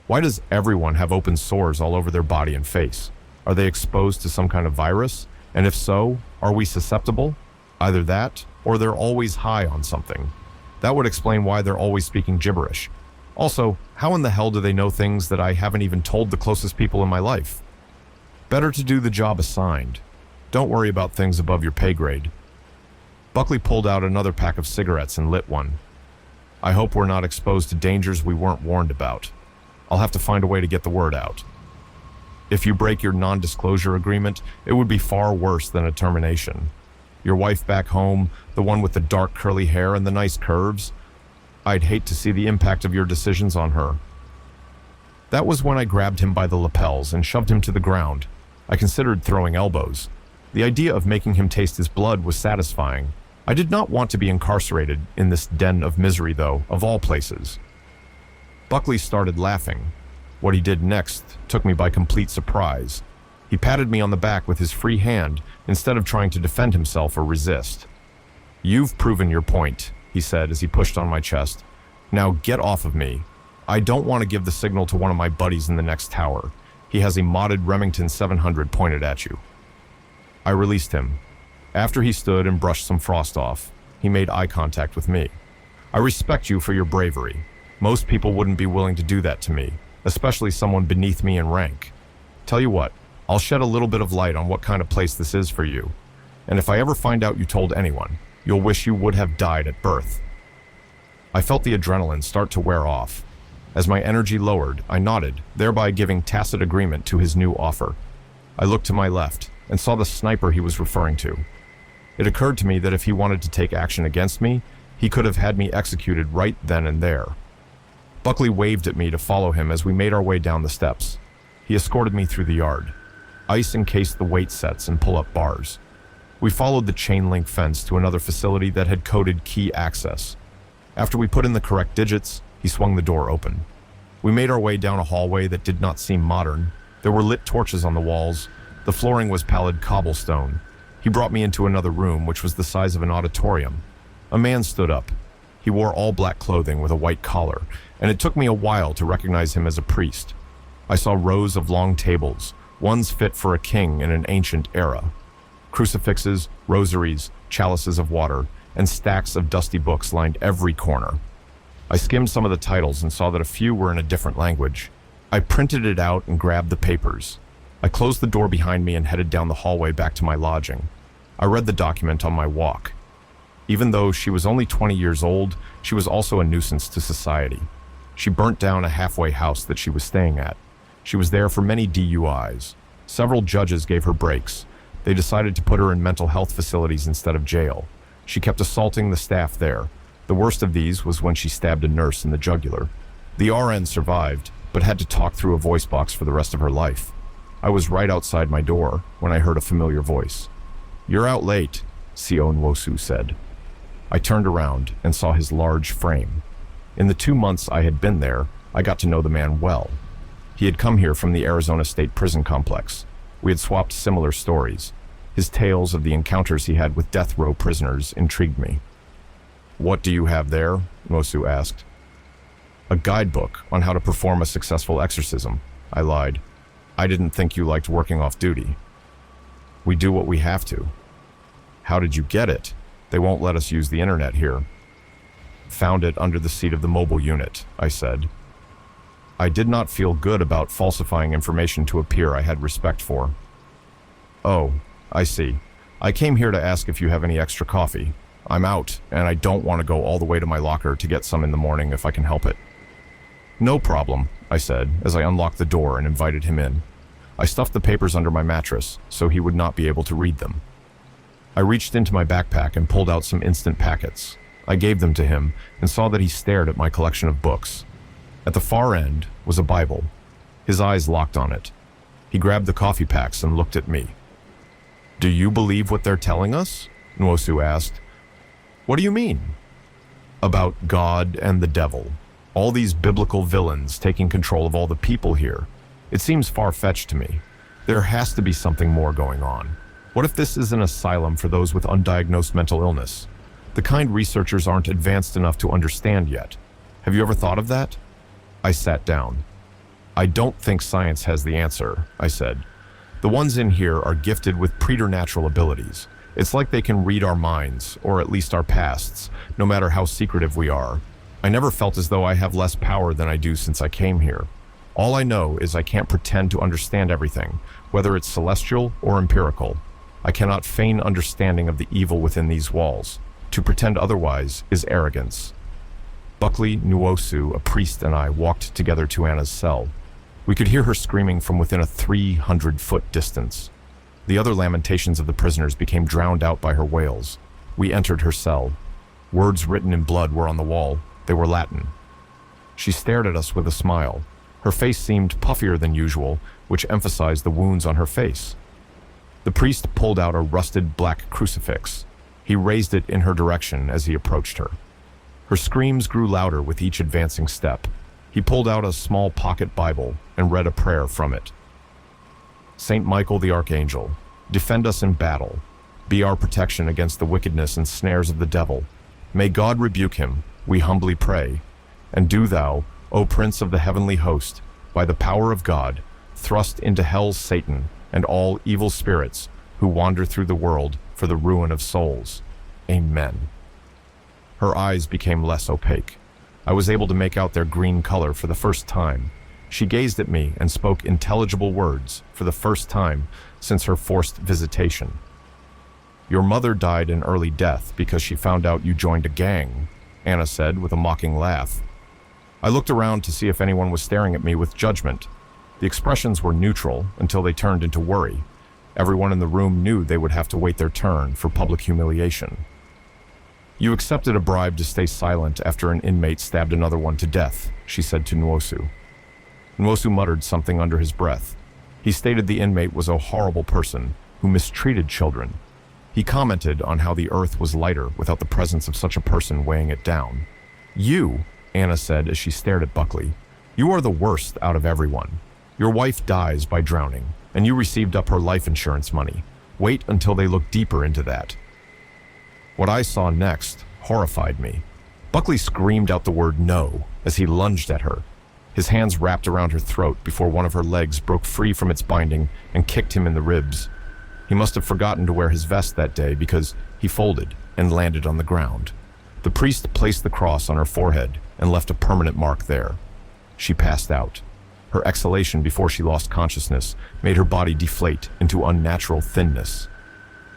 "Why does everyone have open sores all over their body and face? Are they exposed to some kind of virus? And if so, are we susceptible? Either that, or they're always high on something. That would explain why they're always speaking gibberish. Also, how in the hell do they know things that I haven't even told the closest people in my life? Better to do the job assigned. Don't worry about things above your pay grade." Buckley pulled out another pack of cigarettes and lit one. "I hope we're not exposed to dangers we weren't warned about. I'll have to find a way to get the word out. If you break your non-disclosure agreement, it would be far worse than a termination. Your wife back home, the one with the dark curly hair and the nice curves, I'd hate to see the impact of your decisions on her." That was when I grabbed him by the lapels and shoved him to the ground. I considered throwing elbows. The idea of making him taste his blood was satisfying. I did not want to be incarcerated in this den of misery, though, of all places. Buckley started laughing. What he did next took me by complete surprise. He patted me on the back with his free hand instead of trying to defend himself or resist. "You've proven your point," he said as he pushed on my chest. "Now get off of me. I don't want to give the signal to one of my buddies in the next tower. He has a modded Remington 700 pointed at you." I released him. After he stood and brushed some frost off, he made eye contact with me. "I respect you for your bravery. Most people wouldn't be willing to do that to me, especially someone beneath me in rank. Tell you what, I'll shed a little bit of light on what kind of place this is for you. And if I ever find out you told anyone, you'll wish you would have died at birth." I felt the adrenaline start to wear off. As my energy lowered, I nodded, thereby giving tacit agreement to his new offer. I looked to my left and saw the sniper he was referring to. It occurred to me that if he wanted to take action against me, he could have had me executed right then and there. Buckley waved at me to follow him as we made our way down the steps. He escorted me through the yard. Ice encased the weight sets and pull-up bars. We followed the chain-link fence to another facility that had coded key access. After we put in the correct digits, he swung the door open. We made our way down a hallway that did not seem modern. There were lit torches on the walls. The flooring was pallid cobblestone. He brought me into another room, which was the size of an auditorium. A man stood up. He wore all black clothing with a white collar, and it took me a while to recognize him as a priest. I saw rows of long tables, ones fit for a king in an ancient era. Crucifixes, rosaries, chalices of water, and stacks of dusty books lined every corner. I skimmed some of the titles and saw that a few were in a different language. I printed it out and grabbed the papers. I closed the door behind me and headed down the hallway back to my lodging. I read the document on my walk. Even though she was only 20 years old, she was also a nuisance to society. She burnt down a halfway house that she was staying at. She was there for many DUIs. Several judges gave her breaks. They decided to put her in mental health facilities instead of jail. She kept assaulting the staff there. The worst of these was when she stabbed a nurse in the jugular. The RN survived, but had to talk through a voice box for the rest of her life. I was right outside my door when I heard a familiar voice. "You're out late," C.O. Nwosu said. I turned around and saw his large frame. In the 2 months I had been there, I got to know the man well. He had come here from the Arizona State Prison Complex. We had swapped similar stories. His tales of the encounters he had with death row prisoners intrigued me. "What do you have there?" Nwosu asked. "A guidebook on how to perform a successful exorcism," I lied. "I didn't think you liked working off duty." "We do what we have to." "How did you get it? They won't let us use the internet here." "Found it under the seat of the mobile unit," I said. I did not feel good about falsifying information to a peer I had respect for. "Oh, I see. I came here to ask if you have any extra coffee. I'm out, and I don't want to go all the way to my locker to get some in the morning if I can help it." "No problem," I said as I unlocked the door and invited him in. I stuffed the papers under my mattress so he would not be able to read them. I reached into my backpack and pulled out some instant packets. I gave them to him and saw that he stared at my collection of books. At the far end was a Bible. His eyes locked on it. He grabbed the coffee packs and looked at me. "Do you believe what they're telling us?" Nwosu asked. "What do you mean?" "About God and the devil. All these biblical villains taking control of all the people here. It seems far-fetched to me. There has to be something more going on. What if this is an asylum for those with undiagnosed mental illness? The kind researchers aren't advanced enough to understand yet. Have you ever thought of that?" I sat down. "I don't think science has the answer," I said. "The ones in here are gifted with preternatural abilities. It's like they can read our minds, or at least our pasts, no matter how secretive we are. I never felt as though I have less power than I do since I came here. All I know is I can't pretend to understand everything, whether it's celestial or empirical. I cannot feign understanding of the evil within these walls. To pretend otherwise is arrogance." Buckley Nwosu, a priest, and I walked together to Anna's cell. We could hear her screaming from within a 300-foot distance. The other lamentations of the prisoners became drowned out by her wails. We entered her cell. Words written in blood were on the wall. They were Latin. She stared at us with a smile. Her face seemed puffier than usual, which emphasized the wounds on her face. The priest pulled out a rusted black crucifix. He raised it in her direction as he approached her. Her screams grew louder with each advancing step. He pulled out a small pocket Bible and read a prayer from it. "Saint Michael the Archangel, defend us in battle. Be our protection against the wickedness and snares of the devil. May God rebuke him, we humbly pray. And do thou, O Prince of the heavenly host, by the power of God, thrust into hell Satan and all evil spirits who wander through the world for the ruin of souls. Amen." Her eyes became less opaque. I was able to make out their green color for the first time. She gazed at me and spoke intelligible words for the first time since her forced visitation. "Your mother died an early death because she found out you joined a gang," Anna said with a mocking laugh. I looked around to see if anyone was staring at me with judgment. The expressions were neutral until they turned into worry. Everyone in the room knew they would have to wait their turn for public humiliation. "You accepted a bribe to stay silent after an inmate stabbed another one to death," she said to Nwosu. Nwosu muttered something under his breath. He stated the inmate was a horrible person who mistreated children. He commented on how the earth was lighter without the presence of such a person weighing it down. You, Anna said as she stared at Buckley. You are the worst out of everyone. Your wife dies by drowning, and you received up her life insurance money. Wait until they look deeper into that. What I saw next horrified me. Buckley screamed out the word no as he lunged at her. His hands wrapped around her throat before one of her legs broke free from its binding and kicked him in the ribs. He must have forgotten to wear his vest that day because he folded and landed on the ground. The priest placed the cross on her forehead and left a permanent mark there. She passed out. Her exhalation before she lost consciousness made her body deflate into unnatural thinness.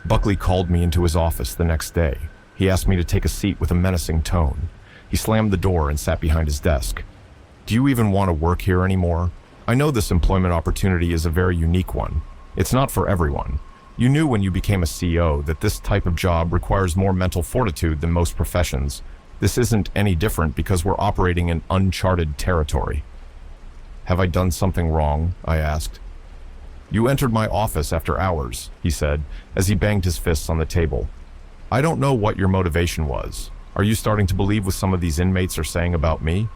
Buckley called me into his office the next day. He asked me to take a seat with a menacing tone. He slammed the door and sat behind his desk. Do you even want to work here anymore? I know this employment opportunity is a very unique one. It's not for everyone. You knew when you became a CEO that this type of job requires more mental fortitude than most professions. This isn't any different because we're operating in uncharted territory. Have I done something wrong? I asked. You entered my office after hours, he said, as he banged his fists on the table. I don't know what your motivation was. Are you starting to believe what some of these inmates are saying about me?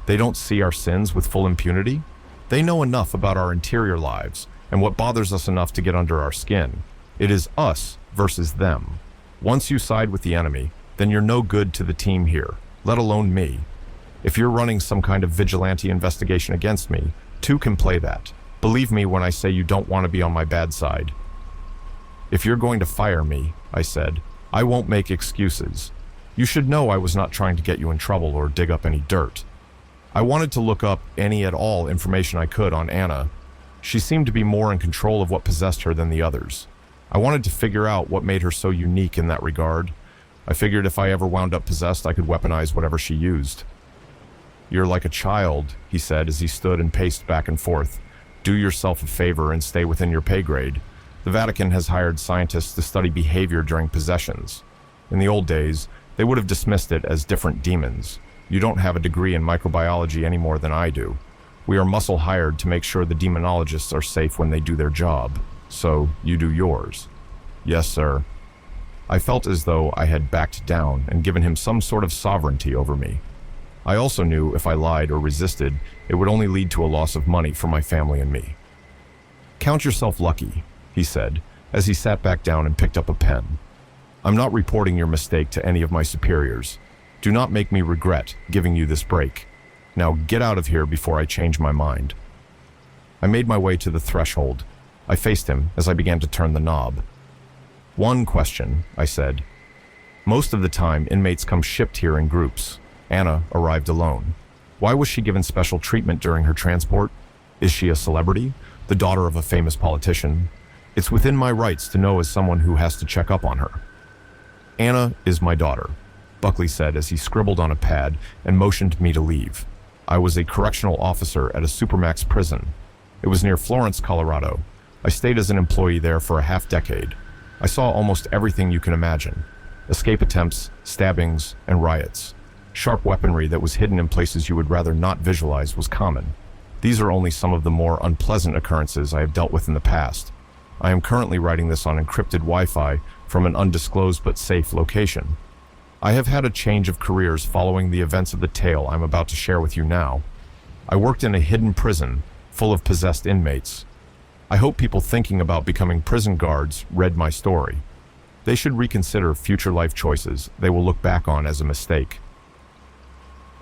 They don't see our sins with full impunity? They know enough about our interior lives and what bothers us enough to get under our skin. It is us versus them. Once you side with the enemy, then you're no good to the team here, let alone me. If you're running some kind of vigilante investigation against me, two can play that. Believe me when I say you don't want to be on my bad side. If you're going to fire me, I said, I won't make excuses. You should know I was not trying to get you in trouble or dig up any dirt. I wanted to look up any at all information I could on Anna. She seemed to be more in control of what possessed her than the others. I wanted to figure out what made her so unique in that regard. I figured if I ever wound up possessed, I could weaponize whatever she used. You're like a child, he said as he stood and paced back and forth. Do yourself a favor and stay within your pay grade. The Vatican has hired scientists to study behavior during possessions. In the old days, they would have dismissed it as different demons. You don't have a degree in microbiology any more than I do. We are muscle hired to make sure the demonologists are safe when they do their job. So, you do yours. Yes, sir. I felt as though I had backed down and given him some sort of sovereignty over me. I also knew if I lied or resisted, it would only lead to a loss of money for my family and me. Count yourself lucky, he said, as he sat back down and picked up a pen. I'm not reporting your mistake to any of my superiors. Do not make me regret giving you this break. Now get out of here before I change my mind. I made my way to the threshold. I faced him as I began to turn the knob. One question, I said. Most of the time, inmates come shipped here in groups. Anna arrived alone. Why was she given special treatment during her transport? Is she a celebrity? The daughter of a famous politician? It's within my rights to know as someone who has to check up on her. Anna is my daughter, Buckley said as he scribbled on a pad and motioned me to leave. I was a correctional officer at a supermax prison. It was near Florence, Colorado. I stayed as an employee there for a half-decade. I saw almost everything you can imagine. Escape attempts, stabbings, and riots. Sharp weaponry that was hidden in places you would rather not visualize was common. These are only some of the more unpleasant occurrences I have dealt with in the past. I am currently writing this on encrypted Wi-Fi from an undisclosed but safe location. I have had a change of careers following the events of the tale I'm about to share with you now. I worked in a hidden prison full of possessed inmates. I hope people thinking about becoming prison guards read my story. They should reconsider future life choices they will look back on as a mistake.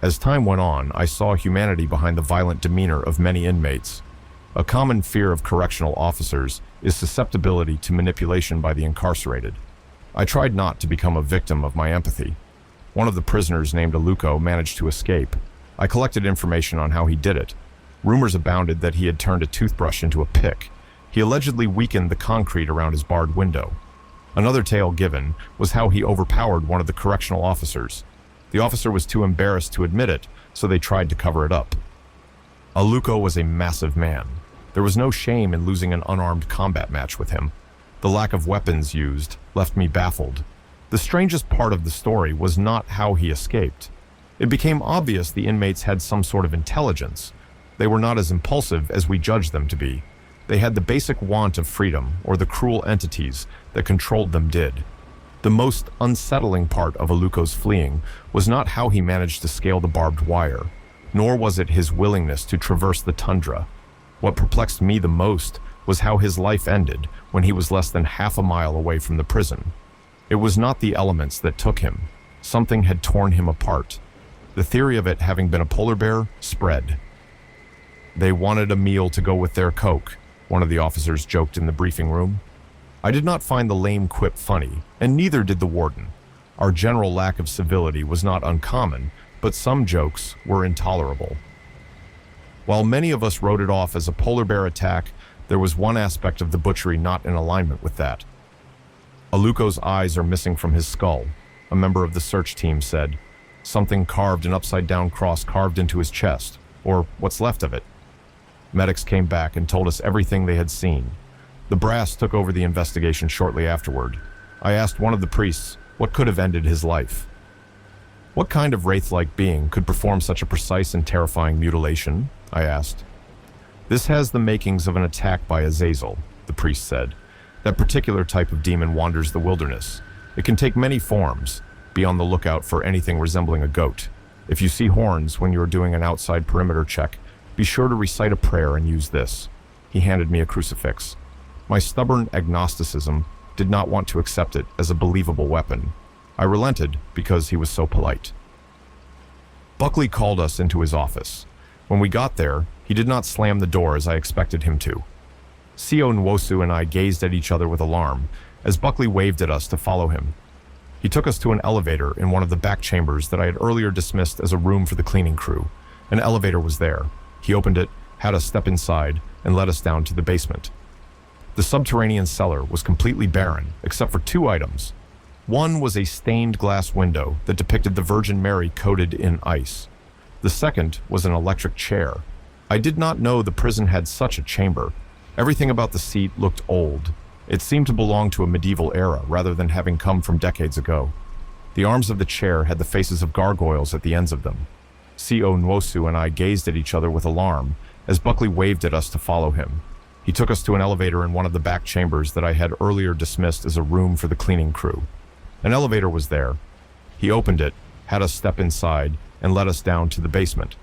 As time went on, I saw humanity behind the violent demeanor of many inmates. A common fear of correctional officers is susceptibility to manipulation by the incarcerated. I tried not to become a victim of my empathy. One of the prisoners named Aluko managed to escape. I collected information on how he did it. Rumors abounded that he had turned a toothbrush into a pick. He allegedly weakened the concrete around his barred window. Another tale given was how he overpowered one of the correctional officers. The officer was too embarrassed to admit it, so they tried to cover it up. Aluko was a massive man. There was no shame in losing an unarmed combat match with him. The lack of weapons used left me baffled. The strangest part of the story was not how he escaped. It became obvious the inmates had some sort of intelligence. They were not as impulsive as we judged them to be. They had the basic want of freedom, or the cruel entities that controlled them did. The most unsettling part of Aluko's fleeing was not how he managed to scale the barbed wire, nor was it his willingness to traverse the tundra. What perplexed me the most was how his life ended when he was less than half a mile away from the prison. It was not the elements that took him. Something had torn him apart. The theory of it having been a polar bear spread. "They wanted a meal to go with their Coke," one of the officers joked in the briefing room. I did not find the lame quip funny, and neither did the warden. Our general lack of civility was not uncommon, but some jokes were intolerable. While many of us wrote it off as a polar bear attack, there was one aspect of the butchery not in alignment with that. "Aluko's eyes are missing from his skull," a member of the search team said. "Something carved an upside-down cross carved into his chest, or what's left of it." Medics came back and told us everything they had seen. The brass took over the investigation shortly afterward. I asked one of the priests what could have ended his life. "What kind of wraith-like being could perform such a precise and terrifying mutilation?" I asked. "This has the makings of an attack by Azazel," the priest said. "That particular type of demon wanders the wilderness. It can take many forms. Be on the lookout for anything resembling a goat. If you see horns when you are doing an outside perimeter check, be sure to recite a prayer and use this." He handed me a crucifix. My stubborn agnosticism did not want to accept it as a believable weapon. I relented because he was so polite. Buckley called us into his office. When we got there, he did not slam the door as I expected him to. Sio Nwosu and I gazed at each other with alarm as Buckley waved at us to follow him. He took us to an elevator in one of the back chambers that I had earlier dismissed as a room for the cleaning crew. An elevator was there. He opened it, had us step inside, and led us down to the basement. The subterranean cellar was completely barren, except for two items. One was a stained glass window that depicted the Virgin Mary coated in ice. The second was an electric chair. I did not know the prison had such a chamber. Everything about the seat looked old. It seemed to belong to a medieval era rather than having come from decades ago. The arms of the chair had the faces of gargoyles at the ends of them. Sio Nwosu and I gazed at each other with alarm as Buckley waved at us to follow him. He took us to an elevator in one of the back chambers that I had earlier dismissed as a room for the cleaning crew. An elevator was there. He opened it, had us step inside, and led us down to the basement.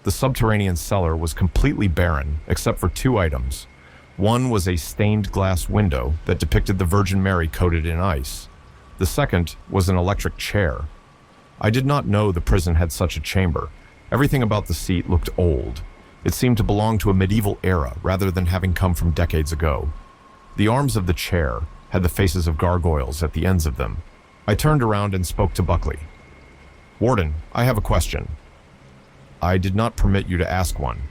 The subterranean cellar was completely barren, except for two items. One was a stained glass window that depicted the Virgin Mary coated in ice. The second was an electric chair. I did not know the prison had such a chamber. Everything about the seat looked old. It seemed to belong to a medieval era rather than having come from decades ago. The arms of the chair had the faces of gargoyles at the ends of them. I turned around and spoke to Buckley. "Warden, I have a question." "I did not permit you to ask one.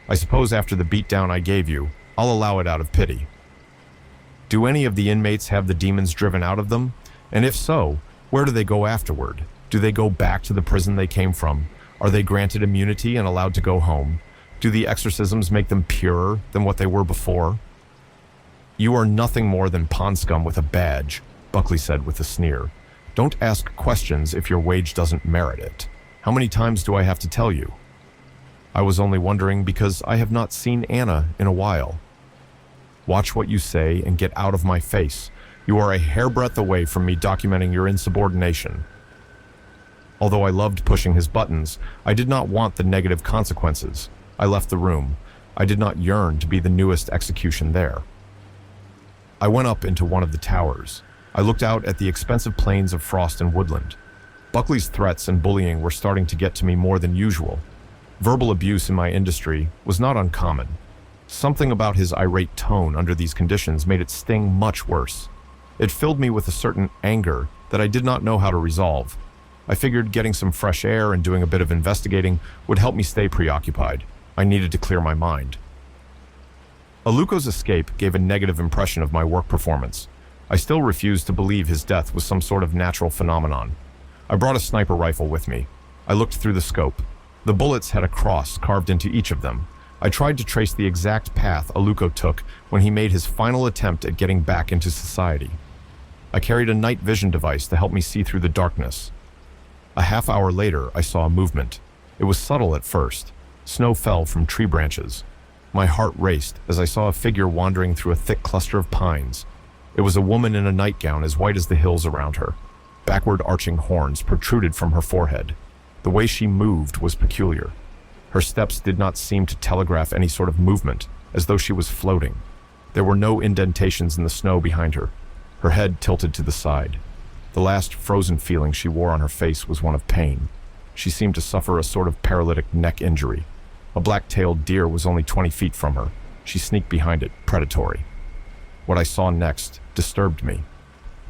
I suppose after the beatdown I gave you, I'll allow it out of pity." "Do any of the inmates have the demons driven out of them? And if so, where do they go afterward? Do they go back to the prison they came from? Are they granted immunity and allowed to go home? Do the exorcisms make them purer than what they were before?" "You are nothing more than pond scum with a badge," Buckley said with a sneer. "Don't ask questions if your wage doesn't merit it. How many times do I have to tell you?" "I was only wondering because I have not seen Anna in a while." "Watch what you say and get out of my face. You are a hairbreadth away from me documenting your insubordination." Although I loved pushing his buttons, I did not want the negative consequences. I left the room. I did not yearn to be the newest execution there. I went up into one of the towers. I looked out at the expensive plains of frost and woodland. Buckley's threats and bullying were starting to get to me more than usual. Verbal abuse in my industry was not uncommon. Something about his irate tone under these conditions made it sting much worse. It filled me with a certain anger that I did not know how to resolve. I figured getting some fresh air and doing a bit of investigating would help me stay preoccupied. I needed to clear my mind. Aluko's escape gave a negative impression of my work performance. I still refused to believe his death was some sort of natural phenomenon. I brought a sniper rifle with me. I looked through the scope. The bullets had a cross carved into each of them. I tried to trace the exact path Aluko took when he made his final attempt at getting back into society. I carried a night vision device to help me see through the darkness. A half hour later, I saw a movement. It was subtle at first. Snow fell from tree branches. My heart raced as I saw a figure wandering through a thick cluster of pines. It was a woman in a nightgown as white as the hills around her. Backward arching horns protruded from her forehead. The way she moved was peculiar. Her steps did not seem to telegraph any sort of movement, as though she was floating. There were no indentations in the snow behind her. Her head tilted to the side. The last frozen feeling she wore on her face was one of pain. She seemed to suffer a sort of paralytic neck injury. A black-tailed deer was only 20 feet from her. She sneaked behind it, predatory. What I saw next disturbed me.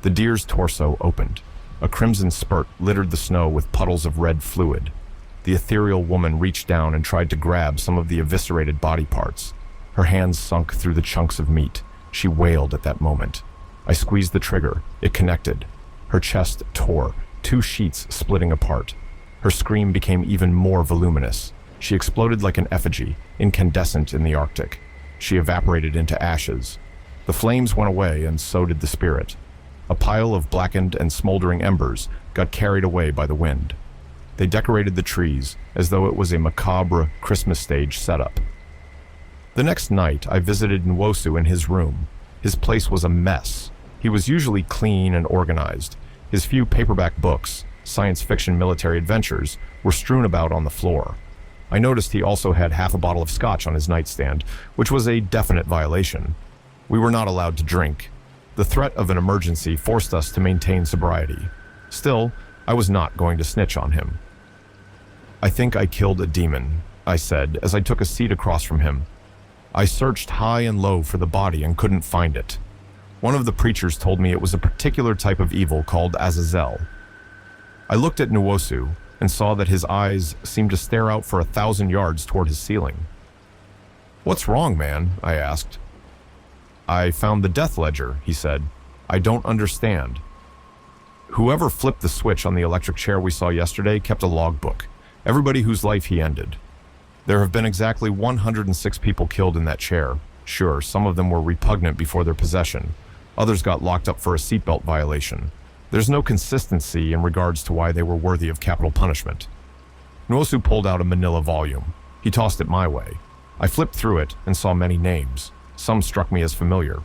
The deer's torso opened. A crimson spurt littered the snow with puddles of red fluid. The ethereal woman reached down and tried to grab some of the eviscerated body parts. Her hands sunk through the chunks of meat. She wailed at that moment. I squeezed the trigger. It connected. Her chest tore, 2 sheets splitting apart. Her scream became even more voluminous. She exploded like an effigy, incandescent in the Arctic. She evaporated into ashes. The flames went away, and so did the spirit. A pile of blackened and smoldering embers got carried away by the wind. They decorated the trees as though it was a macabre Christmas stage setup. The next night, I visited Nwosu in his room. His place was a mess. He was usually clean and organized. His few paperback books, science fiction military adventures, were strewn about on the floor. I noticed he also had half a bottle of scotch on his nightstand, which was a definite violation. We were not allowed to drink. The threat of an emergency forced us to maintain sobriety. Still, I was not going to snitch on him. "I think I killed a demon," I said as I took a seat across from him. "I searched high and low for the body and couldn't find it. One of the preachers told me it was a particular type of evil called Azazel." I looked at Nwosu and saw that his eyes seemed to stare out for 1,000 yards toward his ceiling. "What's wrong, man?" I asked. "I found the death ledger," he said. "I don't understand." Whoever flipped the switch on the electric chair we saw yesterday kept a logbook. Everybody whose life he ended. There have been exactly 106 people killed in that chair. Sure, some of them were repugnant before their possession. Others got locked up for a seatbelt violation. There's no consistency in regards to why they were worthy of capital punishment. Nwosu pulled out a manila volume. He tossed it my way. I flipped through it and saw many names. Some struck me as familiar.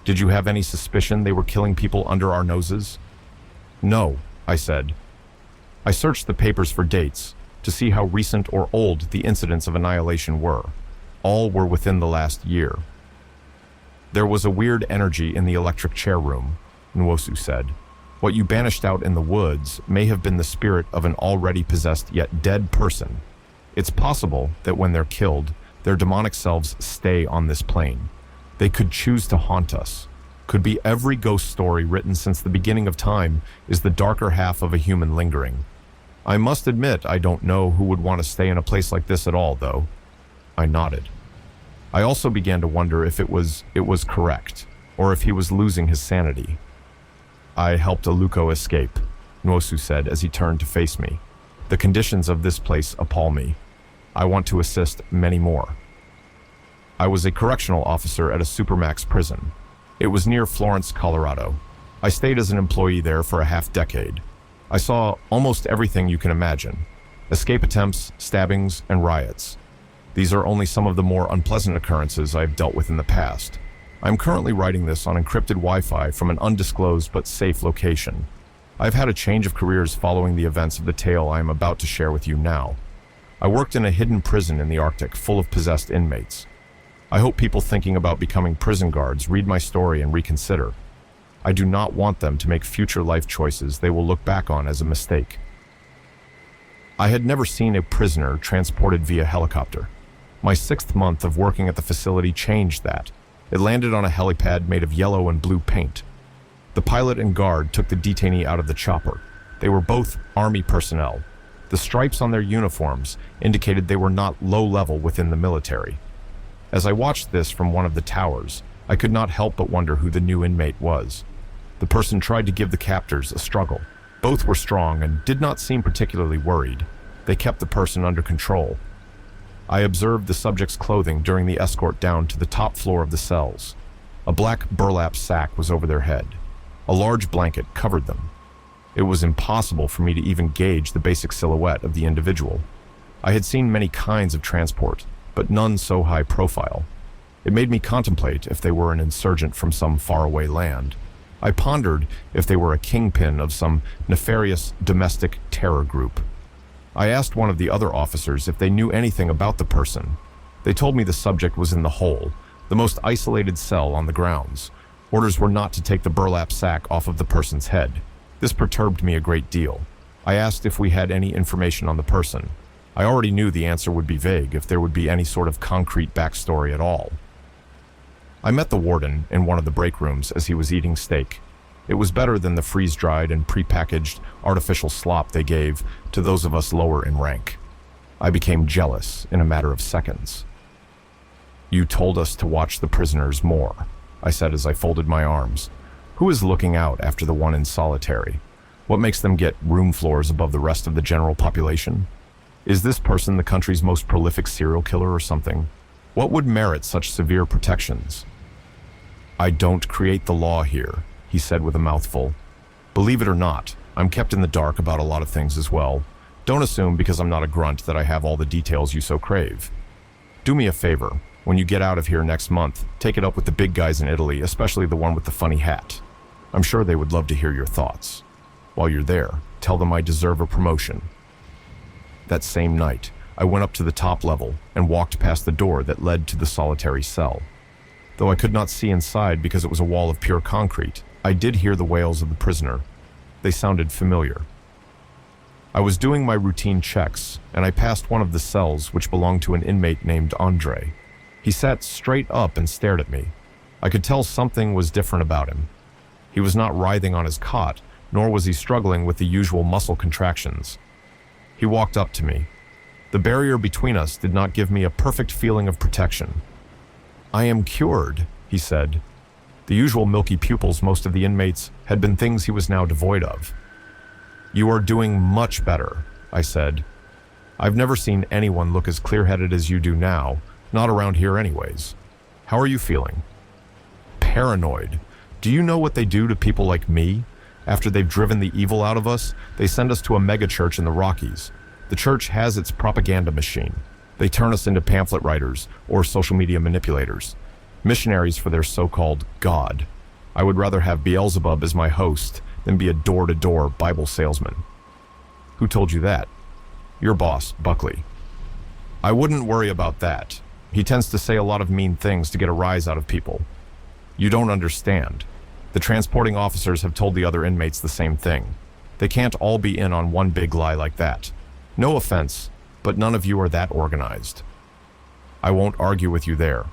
"Did you have any suspicion they were killing people under our noses?" "No," I said. I searched the papers for dates to see how recent or old the incidents of annihilation were. All were within the last year. "There was a weird energy in the electric chair room," Nwosu said. "What you banished out in the woods may have been the spirit of an already possessed yet dead person. It's possible that when they're killed, their demonic selves stay on this plane. They could choose to haunt us. Could be every ghost story written since the beginning of time is the darker half of a human lingering. I must admit I don't know who would want to stay in a place like this at all, though." I nodded. I also began to wonder if it was correct, or if he was losing his sanity. "I helped Aluko escape," Nwosu said as he turned to face me. "The conditions of this place appall me. I want to assist many more." I was a correctional officer at a supermax prison. It was near Florence, Colorado. I stayed as an employee there for a half-decade. I saw almost everything you can imagine. Escape attempts, stabbings, and riots. These are only some of the more unpleasant occurrences I've dealt with in the past. I'm currently writing this on encrypted Wi-Fi from an undisclosed but safe location. I've had a change of careers following the events of the tale I am about to share with you now. I worked in a hidden prison in the Arctic full of possessed inmates. I hope people thinking about becoming prison guards read my story and reconsider. I do not want them to make future life choices they will look back on as a mistake. I had never seen a prisoner transported via helicopter. My 6th month of working at the facility changed that. It landed on a helipad made of yellow and blue paint. The pilot and guard took the detainee out of the chopper. They were both Army personnel. The stripes on their uniforms indicated they were not low-level within the military. As I watched this from one of the towers, I could not help but wonder who the new inmate was. The person tried to give the captors a struggle. Both were strong and did not seem particularly worried. They kept the person under control. I observed the subject's clothing during the escort down to the top floor of the cells. A black burlap sack was over their head. A large blanket covered them. It was impossible for me to even gauge the basic silhouette of the individual. I had seen many kinds of transport, but none so high profile. It made me contemplate if they were an insurgent from some faraway land. I pondered if they were a kingpin of some nefarious domestic terror group. I asked one of the other officers if they knew anything about the person. They told me the subject was in the hole, the most isolated cell on the grounds. Orders were not to take the burlap sack off of the person's head. This perturbed me a great deal. I asked if we had any information on the person. I already knew the answer would be vague if there would be any sort of concrete backstory at all. I met the warden in one of the break rooms as he was eating steak. It was better than the freeze-dried and prepackaged artificial slop they gave to those of us lower in rank. I became jealous in a matter of seconds. "You told us to watch the prisoners more," I said as I folded my arms. "Who is looking out after the one in solitary? What makes them get room floors above the rest of the general population? Is this person the country's most prolific serial killer or something? What would merit such severe protections?" "I don't create the law here," he said with a mouthful. "Believe it or not, I'm kept in the dark about a lot of things as well. Don't assume because I'm not a grunt that I have all the details you so crave. Do me a favor. When you get out of here next month, take it up with the big guys in Italy, especially the one with the funny hat. I'm sure they would love to hear your thoughts. While you're there, tell them I deserve a promotion." That same night, I went up to the top level and walked past the door that led to the solitary cell. Though I could not see inside because it was a wall of pure concrete, I did hear the wails of the prisoner. They sounded familiar. I was doing my routine checks, and I passed one of the cells which belonged to an inmate named Andre. He sat straight up and stared at me. I could tell something was different about him. He was not writhing on his cot, nor was he struggling with the usual muscle contractions. He walked up to me. The barrier between us did not give me a perfect feeling of protection. "I am cured," he said. The usual milky pupils most of the inmates had been things he was now devoid of. "You are doing much better," I said. "I've never seen anyone look as clear-headed as you do now, not around here anyways. How are you feeling?" "Paranoid. Do you know what they do to people like me? After they've driven the evil out of us, they send us to a megachurch in the Rockies. The church has its propaganda machine. They turn us into pamphlet writers or social media manipulators, missionaries for their so-called God. I would rather have Beelzebub as my host than be a door-to-door Bible salesman." "Who told you that?" "Your boss, Buckley." "I wouldn't worry about that. He tends to say a lot of mean things to get a rise out of people." "You don't understand. The transporting officers have told the other inmates the same thing. They can't all be in on one big lie like that. No offense, but none of you are that organized." "I won't argue with you there.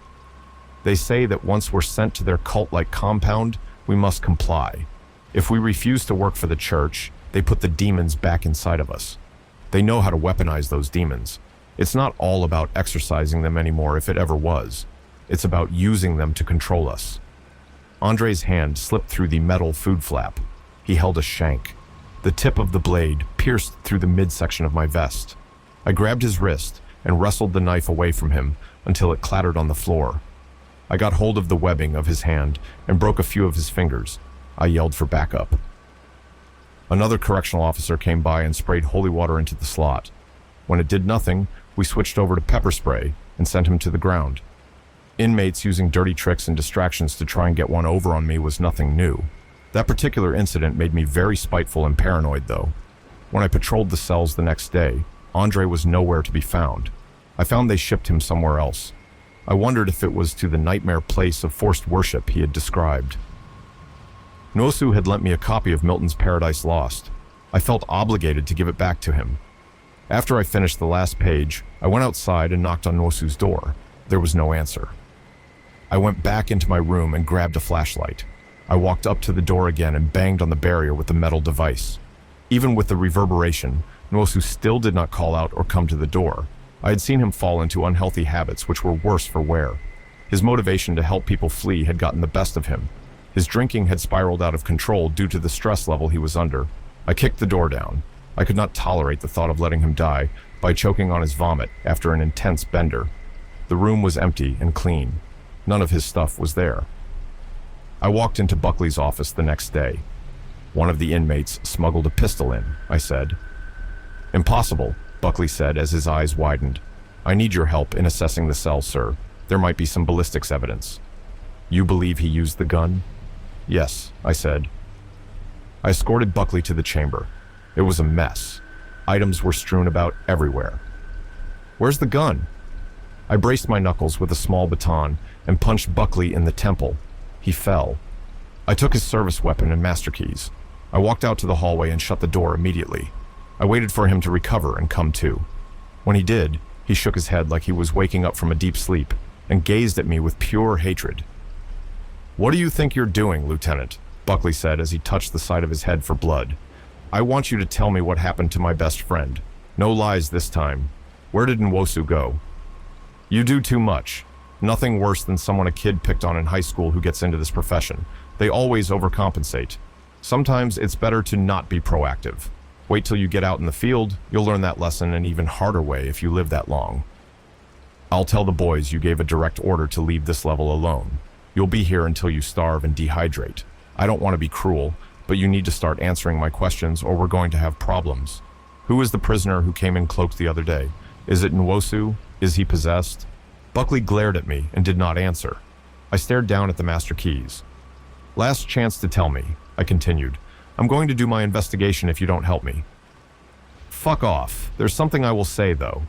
They say that once we're sent to their cult-like compound, we must comply. If we refuse to work for the church, they put the demons back inside of us. They know how to weaponize those demons. It's not all about exorcising them anymore if it ever was. It's about using them to control us." Andre's hand slipped through the metal food flap. He held a shank. The tip of the blade pierced through the midsection of my vest. I grabbed his wrist and wrestled the knife away from him until it clattered on the floor. I got hold of the webbing of his hand and broke a few of his fingers. I yelled for backup. Another correctional officer came by and sprayed holy water into the slot. When it did nothing, we switched over to pepper spray and sent him to the ground. Inmates using dirty tricks and distractions to try and get one over on me was nothing new. That particular incident made me very spiteful and paranoid, though. When I patrolled the cells the next day, Andre was nowhere to be found. I found they shipped him somewhere else. I wondered if it was to the nightmare place of forced worship he had described. Nwosu had lent me a copy of Milton's Paradise Lost. I felt obligated to give it back to him. After I finished the last page, I went outside and knocked on Nwosu's door. There was no answer. I went back into my room and grabbed a flashlight. I walked up to the door again and banged on the barrier with the metal device. Even with the reverberation, Nwosu still did not call out or come to the door. I had seen him fall into unhealthy habits which were worse for wear. His motivation to help people flee had gotten the best of him. His drinking had spiraled out of control due to the stress level he was under. I kicked the door down. I could not tolerate the thought of letting him die by choking on his vomit after an intense bender. The room was empty and clean. None of his stuff was there. I walked into Buckley's office the next day. "One of the inmates smuggled a pistol in," I said. "Impossible," Buckley said as his eyes widened. "I need your help in assessing the cell, sir. There might be some ballistics evidence. You believe he used the gun? Yes, I said. I escorted Buckley to the chamber. It was a mess. Items were strewn about everywhere. Where's the gun? I braced my knuckles with a small baton and punched Buckley in the temple. He fell. I took his service weapon and master keys. I walked out to the hallway and shut the door immediately. I waited for him to recover and come to. When he did, he shook his head like he was waking up from a deep sleep and gazed at me with pure hatred. "What do you think you're doing, Lieutenant?" Buckley said as he touched the side of his head for blood. "I want you to tell me what happened to my best friend. No lies this time. Where did Nwosu go?" "You do too much. Nothing worse than someone a kid picked on in high school who gets into this profession. They always overcompensate. Sometimes it's better to not be proactive. Wait till you get out in the field. You'll learn that lesson in an even harder way if you live that long. I'll tell the boys you gave a direct order to leave this level alone. You'll be here until you starve and dehydrate. I don't want to be cruel, but you need to start answering my questions or we're going to have problems. Who is the prisoner who came in cloaked the other day? Is it Nwosu? Is he possessed?" Buckley glared at me and did not answer. I stared down at the master keys. "Last chance to tell me," I continued. "I'm going to do my investigation if you don't help me." "Fuck off. There's something I will say, though.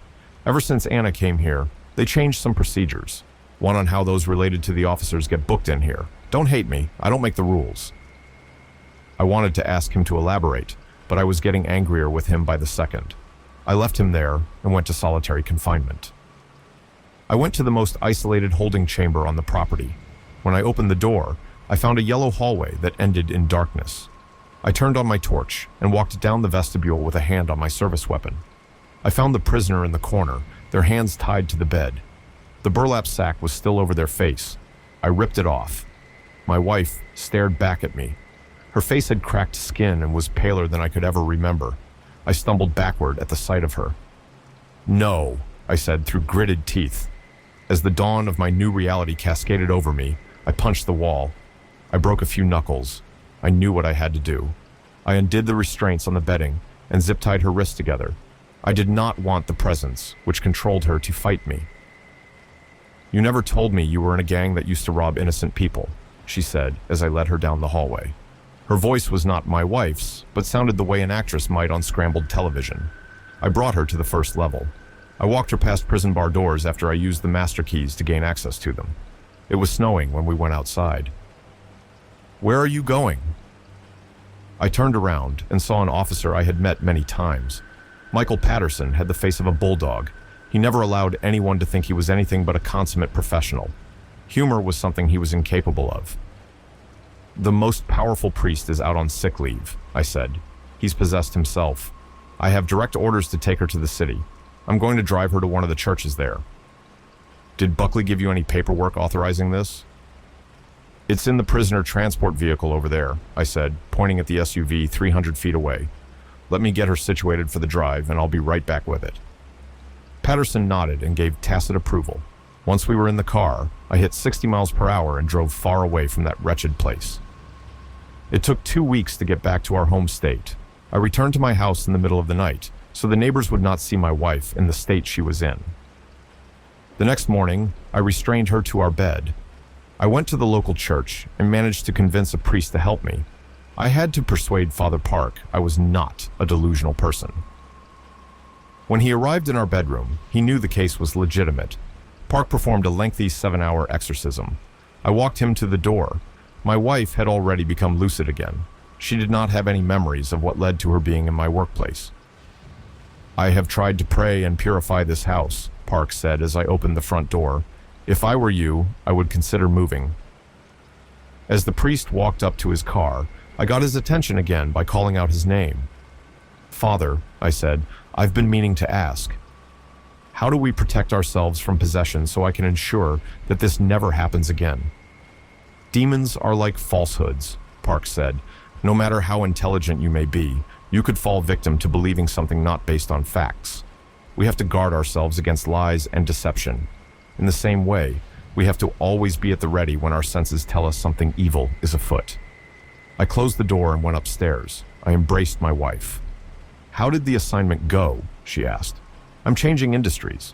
Ever since Anna came here, they changed some procedures. One on how those related to the officers get booked in here. Don't hate me. I don't make the rules." I wanted to ask him to elaborate, but I was getting angrier with him by the second. I left him there and went to solitary confinement. I went to the most isolated holding chamber on the property. When I opened the door, I found a yellow hallway that ended in darkness. I turned on my torch and walked down the vestibule with a hand on my service weapon. I found the prisoner in the corner, their hands tied to the bed. The burlap sack was still over their face. I ripped it off. My wife stared back at me. Her face had cracked skin and was paler than I could ever remember. I stumbled backward at the sight of her. "No," I said through gritted teeth. As the dawn of my new reality cascaded over me, I punched the wall. I broke a few knuckles. I knew what I had to do. I undid the restraints on the bedding and zip-tied her wrists together. I did not want the presence, which controlled her, to fight me. "You never told me you were in a gang that used to rob innocent people," she said as I led her down the hallway. Her voice was not my wife's, but sounded the way an actress might on scrambled television. I brought her to the first level. I walked her past prison bar doors after I used the master keys to gain access to them. It was snowing when we went outside. "Where are you going?" I turned around and saw an officer I had met many times. Michael Patterson had the face of a bulldog. He never allowed anyone to think he was anything but a consummate professional. Humor was something he was incapable of. "The most powerful priest is out on sick leave," I said. "He's possessed himself. I have direct orders to take her to the city. I'm going to drive her to one of the churches there." "Did Buckley give you any paperwork authorizing this?" "It's in the prisoner transport vehicle over there," I said, pointing at the SUV 300 feet away. "Let me get her situated for the drive, and I'll be right back with it." Patterson nodded and gave tacit approval. Once we were in the car, I hit 60 miles per hour and drove far away from that wretched place. It took 2 weeks to get back to our home state. I returned to my house in the middle of the night, so the neighbors would not see my wife in the state she was in. The next morning, I restrained her to our bed. I went to the local church and managed to convince a priest to help me. I had to persuade Father Park I was not a delusional person. When he arrived in our bedroom, he knew the case was legitimate. Park performed a lengthy 7-hour exorcism. I walked him to the door. My wife had already become lucid again. She did not have any memories of what led to her being in my workplace. "I have tried to pray and purify this house," Park said as I opened the front door. "If I were you, I would consider moving." As the priest walked up to his car, I got his attention again by calling out his name. "Father," I said, "I've been meaning to ask. How do we protect ourselves from possession so I can ensure that this never happens again?" "Demons are like falsehoods," Park said. "No matter how intelligent you may be, you could fall victim to believing something not based on facts. We have to guard ourselves against lies and deception. In the same way, we have to always be at the ready when our senses tell us something evil is afoot." I closed the door and went upstairs. I embraced my wife. "How did the assignment go?" she asked. "I'm changing industries.